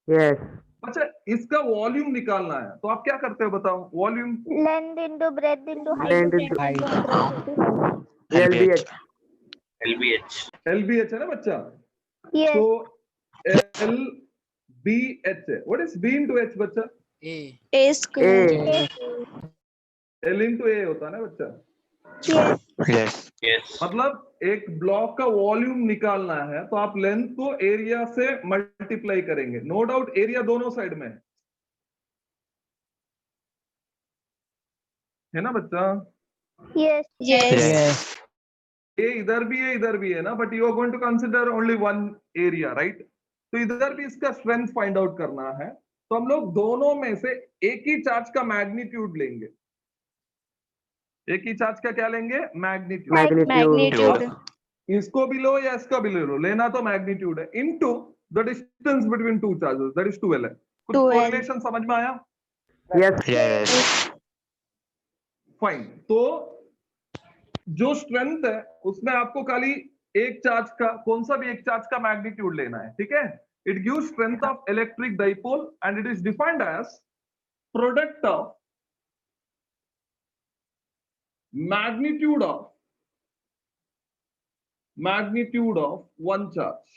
यस अच्छा, इसका वॉल्यूम निकालना है तो आप क्या करते हो बताओ, volume length into breadth into Length height height. LBH LBH है ना बच्चा, यस तो LBH है। What is B into H बच्चा? A. A A square L into A होता है ना बच्चा। Yes Yes. मतलब एक ब्लॉक का वॉल्यूम निकालना है तो आप लेंथ को एरिया से मल्टीप्लाई करेंगे। नो डाउट एरिया दोनों साइड में है ना बच्चा। Yes yes Yes. ये इधर भी है ना, but you are going to consider only one area, right. तो इधर भी इसका स्ट्रेंथ फाइंड आउट करना है, तो हम लोग दोनों में से एक ही चार्ज का मैग्नीट्यूड लेंगे। एक ही चार्ज का क्या लेंगे? मैग्नीट्यूड। मैग्नीट्यूड इसको भी लो या इसका भी ले लो, लेना तो मैग्नीट्यूड है, into the distance between two charges, that is 2l है। कुछ 2l कोरिलेशन समझ में आया? Yes Yes. फाइन। तो जो स्ट्रेंथ है उसमें आपको खाली एक चार्ज का, कौन सा भी एक चार्ज का मैग्नीट्यूड लेना है, ठीक है। It gives strength of electric dipole and it is defined as product of magnitude of one charge,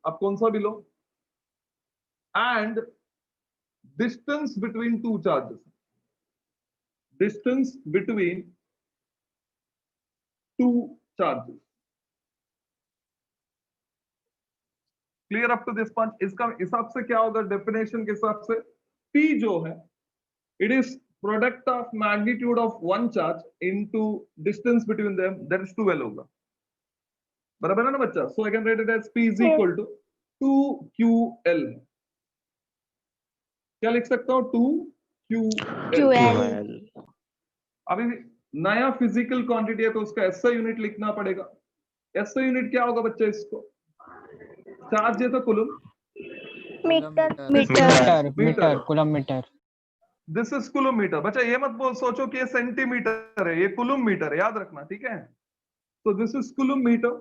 अब कौन सा भी लो, and distance between two charges, distance between two charges, clear up to this point। इसका हिसाब से क्या होगा, डेफिनेशन के हिसाब से P जो है, it is product of magnitude of one charge into distance between them, that is 2l होगा, बराबर है ना बच्चा। so I can write it as P is equal to 2ql। क्या लिख सकता हूँ? 2ql। Well. अभी नया फिजिकल क्वांटिटी है तो उसका SI यूनिट लिखना पड़ेगा। SI यूनिट क्या होगा बच्चा? इसको चार्ज है तो coulomb, metre metre kilometre this is kilometre. बच्चा ये मत बोल सोचो कि ये सेंटीमीटर है, ये कुलम मीटर है, याद रखना, ठीक है। तो this is coulomb metre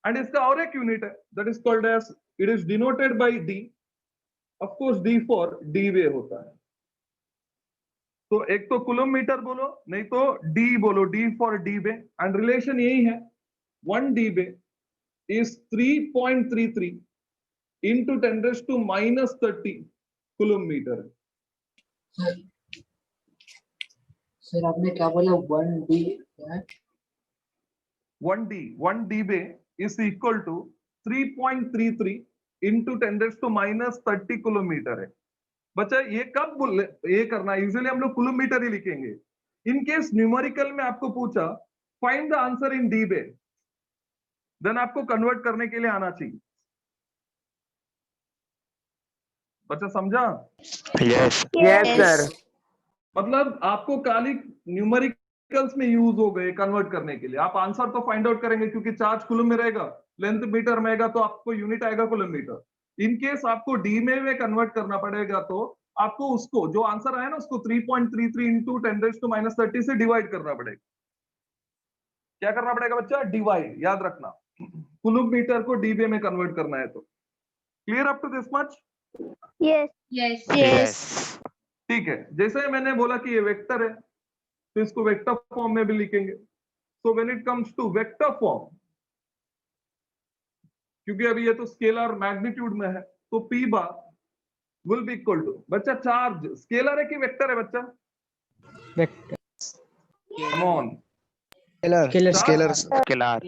and इसका और एक यूनिट है, that is called as, it is denoted by D, of course D for debye होता है। तो एक तो कुलम मीटर बोलो, नहीं तो D बोलो, D for debye, and relation यही है, 1 debye is 3.33 into 10⁻³ coulomb metre. Sir आपने क्या बोला? 1D क्या है? 1 dB is equal to 3.33 into 10⁻³ kilometre है। बच्चा ये कब ये करना है, यूजुअली हम लोग किलोमीटर ही लिखेंगे। इन केस न्यूमेरिकल में आपको पूछा find the answer in dB, then आपको कन्वर्ट करने के लिए आना चाहिए। बच्चा समझा? Yes. यस सर मतलब आपको खाली न्यूमेरिकल्स में यूज हो गए कन्वर्ट करने के लिए, आप आंसर तो फाइंड आउट करेंगे क्योंकि चार्ज कुलम में रहेगा, लेंथ मीटर में आएगा तो आपको यूनिट आएगा कुलम मीटर। इन केस आपको डी में कन्वर्ट करना पड़ेगा तो आपको उसको जो आंसर आया ना उसको 3.33 into 10⁻³ से डिवाइड करना पड़ेगा। क्या करना पड़ेगा बच्चा? डिवाइड, याद रखना, कुलम मीटर को डीबी में कन्वर्ट करना है तो। Clear up to this much? Yes Yes. ठीक है। जैसे मैंने बोला कि ये वेक्टर है तो इसको वेक्टर फॉर्म में भी लिखेंगे। So when it comes to vector form, क्योंकि अभी ये तो स्केलर मैग्नीट्यूड में है, तो P bar will be equal to, बच्चा चार्ज स्केलर है कि वेक्टर है बच्चा? Vector come on, scalar Scalar.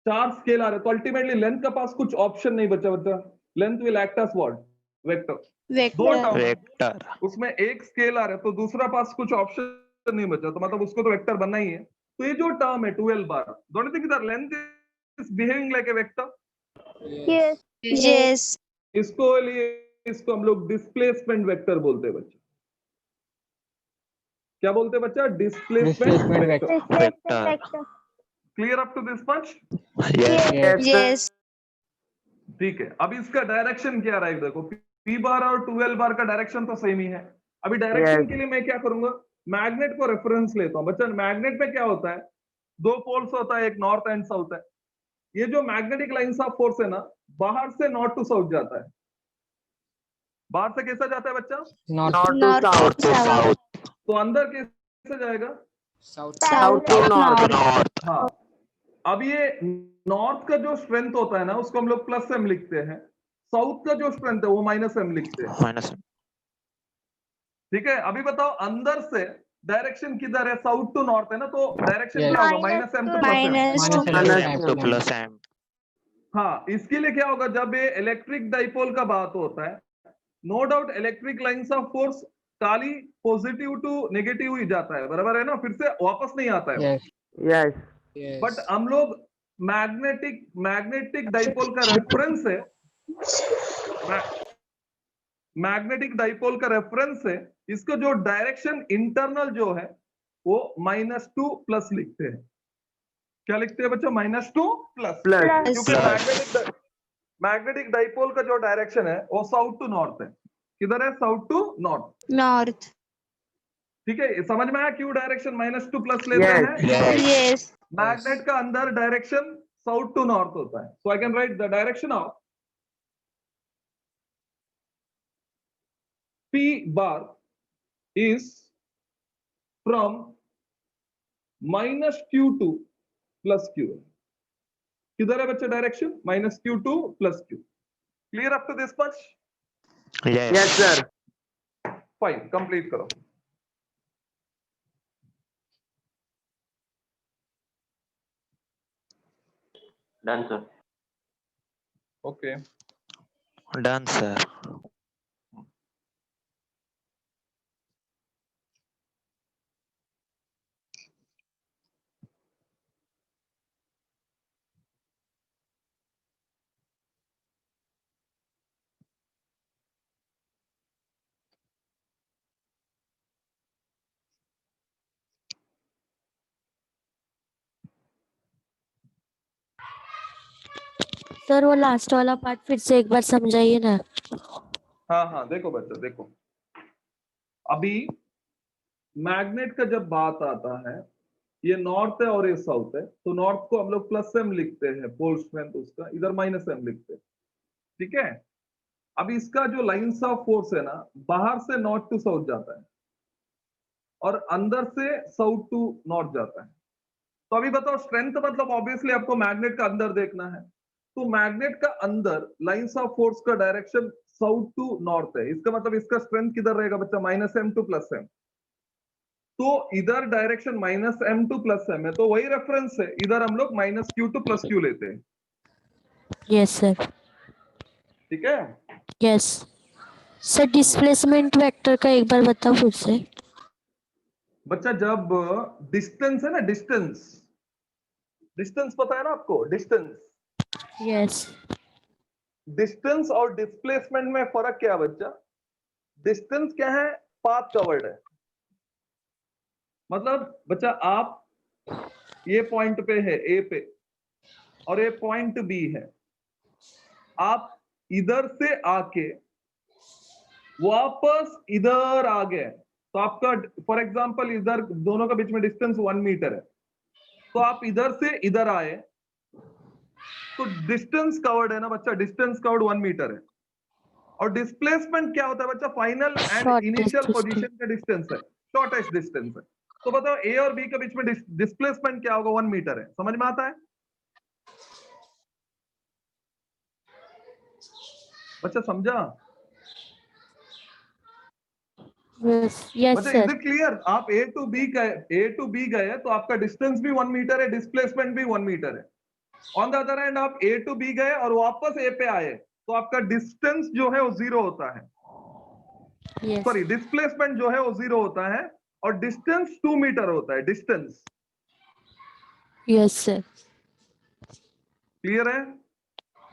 Charge scalar है तो अल्टीमेटली लेंथ का पास कुछ ऑप्शन नहीं बचा बच्चा। Length will act as what? Vector. दो टर्म, Vector. उसमें एक स्केलर है तो दूसरा पास कुछ ऑप्शन नहीं बचा, तो मतलब उसको तो वेक्टर बनना ही है। तो ये जो टर्म है 12 bar, don't you think that length is behaving like a vector? Yes इसको हम लोग डिस्प्लेसमेंट वेक्टर बोलते हैं बच्चा। क्या बोलते हैं बच्चा? Displacement vector. Vector. Clear up to this much? Yes. Yes ठीक है। अब इसका डायरेक्शन क्या रहेगा? देखो P बार और 12 बार का डायरेक्शन तो सेम ही है। अभी डायरेक्शन Yes. के लिए मैं क्या करूंगा, मैग्नेट को रेफरेंस लेता हूं। बच्चा मैग्नेट में क्या होता है, दो पोल्स होता है, एक नॉर्थ एंड साउथ है। ये जो मैग्नेटिक लाइंस ऑफ फोर्स है ना, बाहर से नॉर्थ टू साउथ जाता है। बाहर से कैसा जाता है बच्चा? North north to south. तो अंदर कैसे जाएगा? South to north. हाँ, अब ये नॉर्थ का जो स्ट्रेंथ होता है ना, उसको हम लोग प्लस एम लिखते हैं। साउथ का जो स्ट्रेंथ है वो माइनस एम लिखते हैं। माइनस ठीक है, अभी बताओ अंदर से डायरेक्शन किधर है? साउथ टू नॉर्थ है ना, तो डायरेक्शन क्या होगा? Minus M to plus M. हाँ, इसके लिए क्या होगा? जब ये इलेक्ट्रिक डाइपोल का बात होता है, no doubt electric lines of force खाली पॉजिटिव टू नेगेटिव ही जाता है, बराबर है ना, फिर से वापस नहीं आता है। यस बट हम लोग मैग्नेटिक डाइपोल का रेफरेंस है, मैग्नेटिक डाइपोल का रेफरेंस है, इसको जो डायरेक्शन इंटरनल जो है वो -2 प्लस लिखते हैं। क्या लिखते हैं बच्चों? -2 प्लस। क्योंकि मैग्नेटिक डाइपोल का जो डायरेक्शन है वो साउथ टू नॉर्थ है। किधर है? South to north. ठीक है, समझ में आया क्यों डायरेक्शन -2 प्लस लेते हैं? मैग्नेट का अंदर डायरेक्शन साउथ टू नॉर्थ होता है। So I can write the direction of P bar is from -q to +q। किधर है बच्चे direction? -q to +q। Clear up to this much? Yes sir. Fine, complete करो। Done sir. Okay, done sir. Sir वो लास्ट वाला पार्ट फिर से एक बार समझाइए ना। हाँ, देखो बच्चा, देखो अभी मैग्नेट का जब बात आता है, ये नॉर्थ है और ये साउथ है, तो नॉर्थ को हम लोग प्लस एम लिखते हैं, पोल स्ट्रेंथ उसका, इधर माइनस एम लिखते हैं। ठीक है, अब इसका जो लाइंस ऑफ फोर्स है ना, बाहर से नॉर्थ टू साउथ जाता है और अंदर से साउथ टू नॉर्थ जाता है। तो अभी बताओ स्ट्रेंथ मतलब ऑब्वियसली आपको मैग्नेट का अंदर देखना है। तो मैग्नेट का अंदर लाइंस ऑफ फोर्स का डायरेक्शन साउथ टू नॉर्थ है। इसका मतलब इसका स्ट्रेंथ किधर रहेगा बच्चा? -m to +m। तो इधर डायरेक्शन -m टू +m है, तो वही रेफरेंस है। इधर हम लोग -q टू +q लेते हैं। Yes sir. ठीक है, यस सर। डिस्प्लेसमेंट वेक्टर का एक बार बताओ फिर से। बच्चा जब डिस्टेंस है ना, डिस्टेंस पता है ना आपको? डिस्टेंस डिस्टेंस और डिस्प्लेसमेंट में फर्क क्या है बच्चा? डिस्टेंस क्या है? पाथ कवर्ड है। मतलब बच्चा आप ये पॉइंट पे है ए पे और ये पॉइंट बी है, आप इधर से आके वापस इधर आ गए, तो आपका फॉर एग्जांपल इधर दोनों के बीच में डिस्टेंस 1 मीटर है, तो आप इधर से इधर आए तो डिस्टेंस कवर्ड है ना बच्चा? डिस्टेंस कवर्ड 1 मीटर है। और डिस्प्लेसमेंट क्या होता है बच्चा? फाइनल एंड इनिशियल पोजीशन का डिस्टेंस है, शॉर्टेस्ट डिस्टेंस है। तो बताओ ए और बी के बीच में डिस्प्लेसमेंट क्या होगा? 1 मीटर है। समझ में आता है बच्चा? समझा? यस मतलब इज सर। It clear? आप ए टू बी गए तो आपका डिस्टेंस भी 1 मीटर है, डिस्प्लेसमेंट भी 1 मीटर है। ऑन द अदर हैंड आप ए टू बी गए और वापस ए पे आए तो आपका डिस्टेंस जो है वो 0 होता है। सॉरी, डिस्प्लेसमेंट जो है वो 0 होता है और डिस्टेंस 2 मीटर होता है। Distance yes sir. क्लियर है?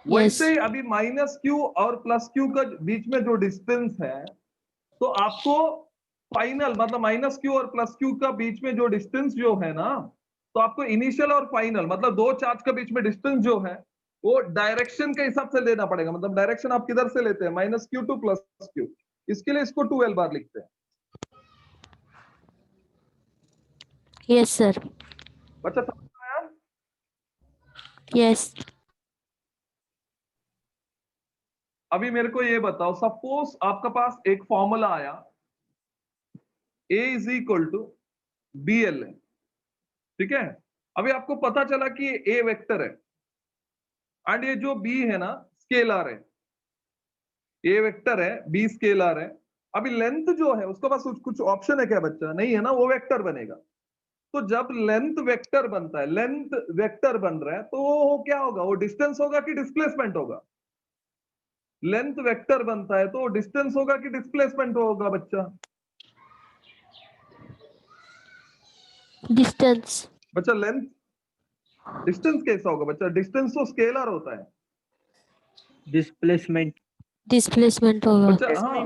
वैसे ही अभी -q और +q का बीच में जो डिस्टेंस है, तो आपको फाइनल मतलब -q और +q का बीच में जो डिस्टेंस जो है ना, तो आपको इनिशियल और फाइनल मतलब दो चार्ज के बीच में डिस्टेंस जो है वो डायरेक्शन के हिसाब से लेना पड़ेगा। मतलब डायरेक्शन आप किधर से लेते हैं? -q to +q। इसके लिए इसको 2l बार लिखते हैं। Yes, sir. बच्चा समझ में आया? Yes. अभी मेरे को ये बताओ, सपोज आपका पास एक फॉर्मूला आया A is equal to BL है, ठीक है? अभी आपको पता चला कि A वेक्टर है एंड ये जो B है ना स्केलर है, A वेक्टर है, B स्केलर है। अभी लेंथ जो है उसके पास कुछ ऑप्शन है क्या बच्चा? नहीं है ना, वो वेक्टर बनेगा। तो जब लेंथ वेक्टर बनता है, लेंथ वेक्टर बन रहा है, तो वो क्या होगा? वो डिस्टेंस होगा कि डिस्प्लेसमेंट होगा? लेंथ वेक्टर बनता है तो डिस्टेंस होगा कि डिस्प्लेसमेंट होगा बच्चा? Distance. बच्चा लेंथ डिस्टेंस कैसा होगा बच्चा? डिस्टेंस तो स्केलर होता है डिस्प्लेसमेंट Displacement होगा। बच्चा। हाँ,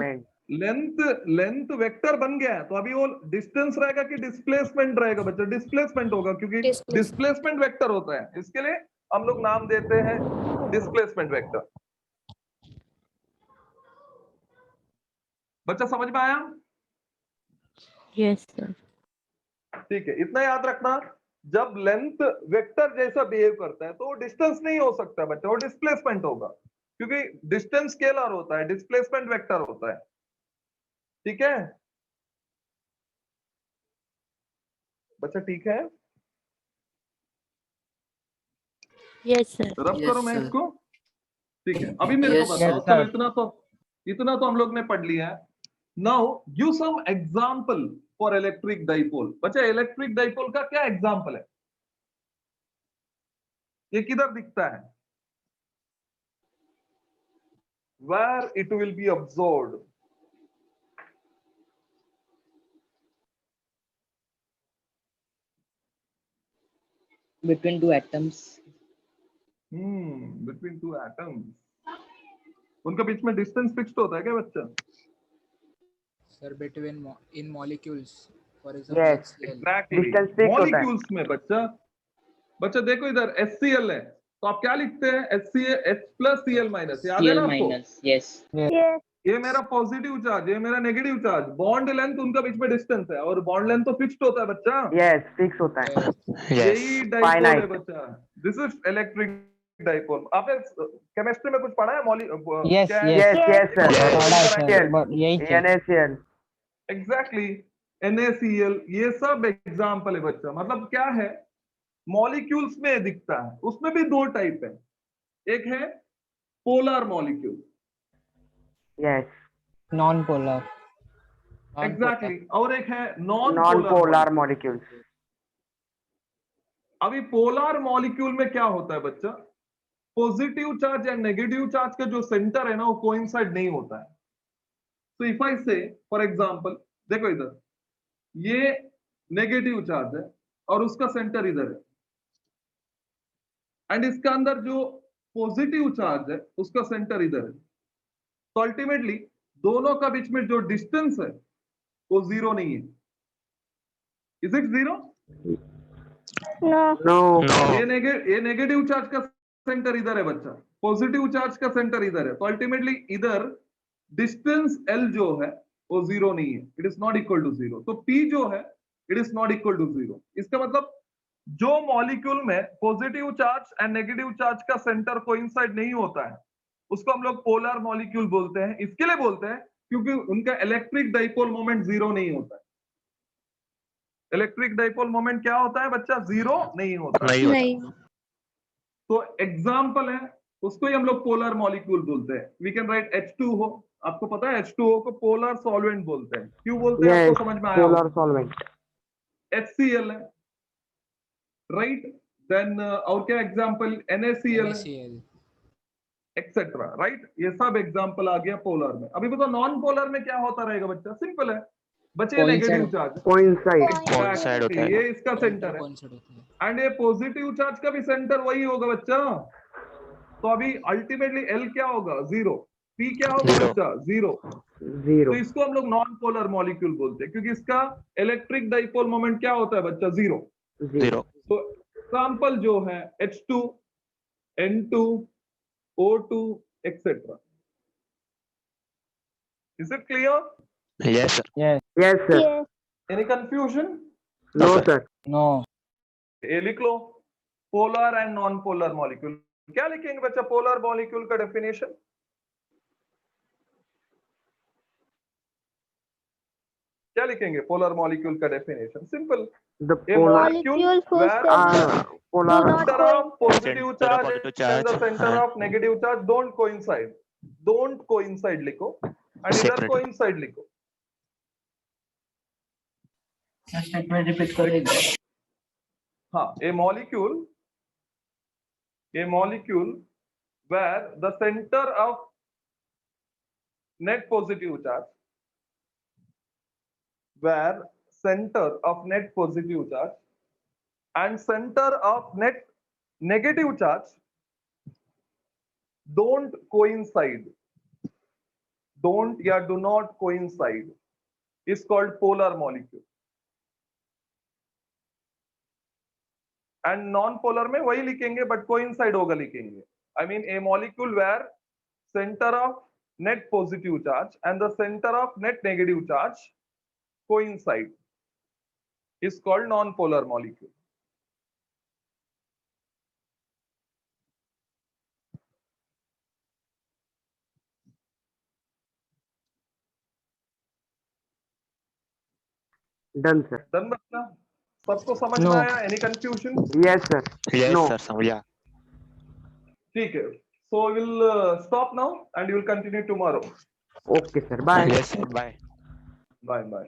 लेंथ वेक्टर बन गया है तो अभी वो डिस्टेंस रहेगा कि डिस्प्लेसमेंट रहेगा बच्चा? डिस्प्लेसमेंट होगा, क्योंकि डिस्प्लेसमेंट वेक्टर होता है, इसके लिए हम लोग नाम देते हैं डिस्प्लेसमेंट वेक्टर। बच्चा समझ में आया? Yes, sir. ठीक है, इतना याद रखना। जब लेंथ वेक्टर जैसा बिहेव करता है तो वो डिस्टेंस नहीं हो सकता बच्चा, वो डिस्प्लेसमेंट होगा, क्योंकि डिस्टेंस स्केलर होता है, डिस्प्लेसमेंट वेक्टर होता है। ठीक है बच्चा? ठीक है, Yes, sir. रब करो मैं इसको। ठीक है, अभी मेरे को बताओ, चलो इतना तो हम लोग ने पढ़ लिया है। Now give some example for electric dipole. बच्चा इलेक्ट्रिक डाइपोल का क्या एग्जांपल है? ये किधर दिखता है? Where it will be observed? Between two atoms. Between two atoms. उनके बीच में डिस्टेंस फिक्स्ड होता है क्या बच्चा? Sir, between in molecules, for Yes. example, HCl. Exactly, distance fix होता है। मॉलिक्यूल्स में बच्चा। बच्चा देखो इधर HCl है तो आप क्या लिखते हैं? H प्लस Cl माइनस, याद है Cl ना आपको? minus. Yes. Yes. ये मेरा पॉजिटिव चार्ज, ये मेरा नेगेटिव चार्ज। बॉन्ड लेंथ उनका बीच में डिस्टेंस है, और बॉन्ड लेंथ तो फिक्स्ड होता है बच्चा। यस, फिक्स होता है। यही Yes. डाइपोल है Finite. बच्चा। This is electric dipole. आपने केमिस्ट्री में कुछ पढ़ा है? Yes, क्या है? yes. यस सर, थोड़ा Yes. sir, but यही चीज। NaCl एग्जैक्टली, NaCl, ये सब एग्जाम्पल है बच्चा। मतलब क्या है, मॉलिक्यूल्स में दिखता है। उसमें भी दो टाइप है, एक है polar molecule, yes, Non-polar. Exactly, और एक है non non polar polar. Molecules. अभी पोलर मॉलिक्यूल में क्या होता है बच्चा? पॉजिटिव चार्ज या नेगेटिव चार्ज का जो सेंटर है ना, वो कोइंसाइड नहीं होता है। तो इफ आई से फॉर एग्जांपल, देखो इधर ये नेगेटिव चार्ज है और उसका सेंटर इधर है, एंड इसका अंदर जो पॉजिटिव चार्ज है उसका सेंटर इधर है। तो अल्टीमेटली दोनों का बीच में जो डिस्टेंस है वो जीरो नहीं है। Is it zero? No. No, ये नेगेटिव चार्ज का सेंटर इधर है बच्चा, पॉजिटिव चार्ज का सेंटर इधर है। तो अल्टीमेटली इधर डिस्टेंस L जो है वो जीरो नहीं है, it is not equal to zero. तो P जो है it is not equal to zero. इसका मतलब जो मॉलिक्यूल में positive charge and negative charge का सेंटर कोइंसाइड नहीं होता है उसको हम लोग पोलर मॉलिक्यूल बोलते हैं। इसके लिए बोलते हैं क्योंकि उनका इलेक्ट्रिक डाइपोल मोमेंट जीरो नहीं होता है। इलेक्ट्रिक डाइपोल मोमेंट क्या होता है बच्चा? जीरो नहीं होता। नहीं। तो एग्जाम्पल है, उसको ही हम लोग पोलर मॉलिक्यूल बोलते हैं। We can write H2O। आपको पता है H2O को पोलर सॉल्वेंट बोलते हैं। क्यों बोलते हैं यस, आपको समझ में आया? Polar solvent. HCl है, राइट? देन और क्या एग्जाम्पल? NaCl है, NaCl. Etcetera, right? ये सब एग्जाम्पल आ गया पोलर में। अभी बताओ नॉन पोलर में क्या होता रहेगा बच्चा? सिंपल है, बच्चे नेगेटिव चार्ज, कोइंसाइड। Coincide होता है। ये इसका सेंटर है, Coincide होता है. एंड ये पॉजिटिव चार्ज का भी सेंटर वही होगा बच्चा। तो अभी अल्टीमेटली L क्या होगा? जीरो। P क्या होगा Zero. बच्चा? जीरो। जीरो। तो इसको हम लोग नॉन पोलर मॉलिक्यूल बोलते हैं क्योंकि इसका इलेक्ट्रिक डाइपोल मोमेंट क्या होता है बच्चा? जीरो। Zero. तो एग्जाम्पल जो है H2, N2, O2, etcetera. Is it clear? Yes, sir. Yes. Yes sir. Yes. Any confusion? No sir. No. ये लिख लो, polar and non polar molecule. क्या लिखेंगे बच्चा पोलर मॉलिक्यूल का डेफिनेशन? क्या लिखेंगे पोलर मॉलिक्यूल का definition? Simple, the a polar molecule Molecules whose where center polar do not center of positive Center of charge positive and the charge center and- of negative charge don't coincide. Don't coincide लिखो and इधर Separate. coincide लिखो। स्टेटमेंट रिपीट करेगा। हाँ, a molecule where the center of net positive charge, and center of net negative charge don't coincide, don't या do not coincide is called polar molecule. And non-polar में वही लिखेंगे but coincide होगा लिखेंगे। I mean a molecule where center of net positive charge and the center of net negative charge coincide is called non-polar molecule. Done sir. Done बच्चा? सबको समझ No. में आया? Any confusion? Yes sir. Yes, no. sir. समझा। ठीक है। So we'll stop now and you will continue tomorrow. Okay sir, bye. Yes, sir. Bye. Bye bye.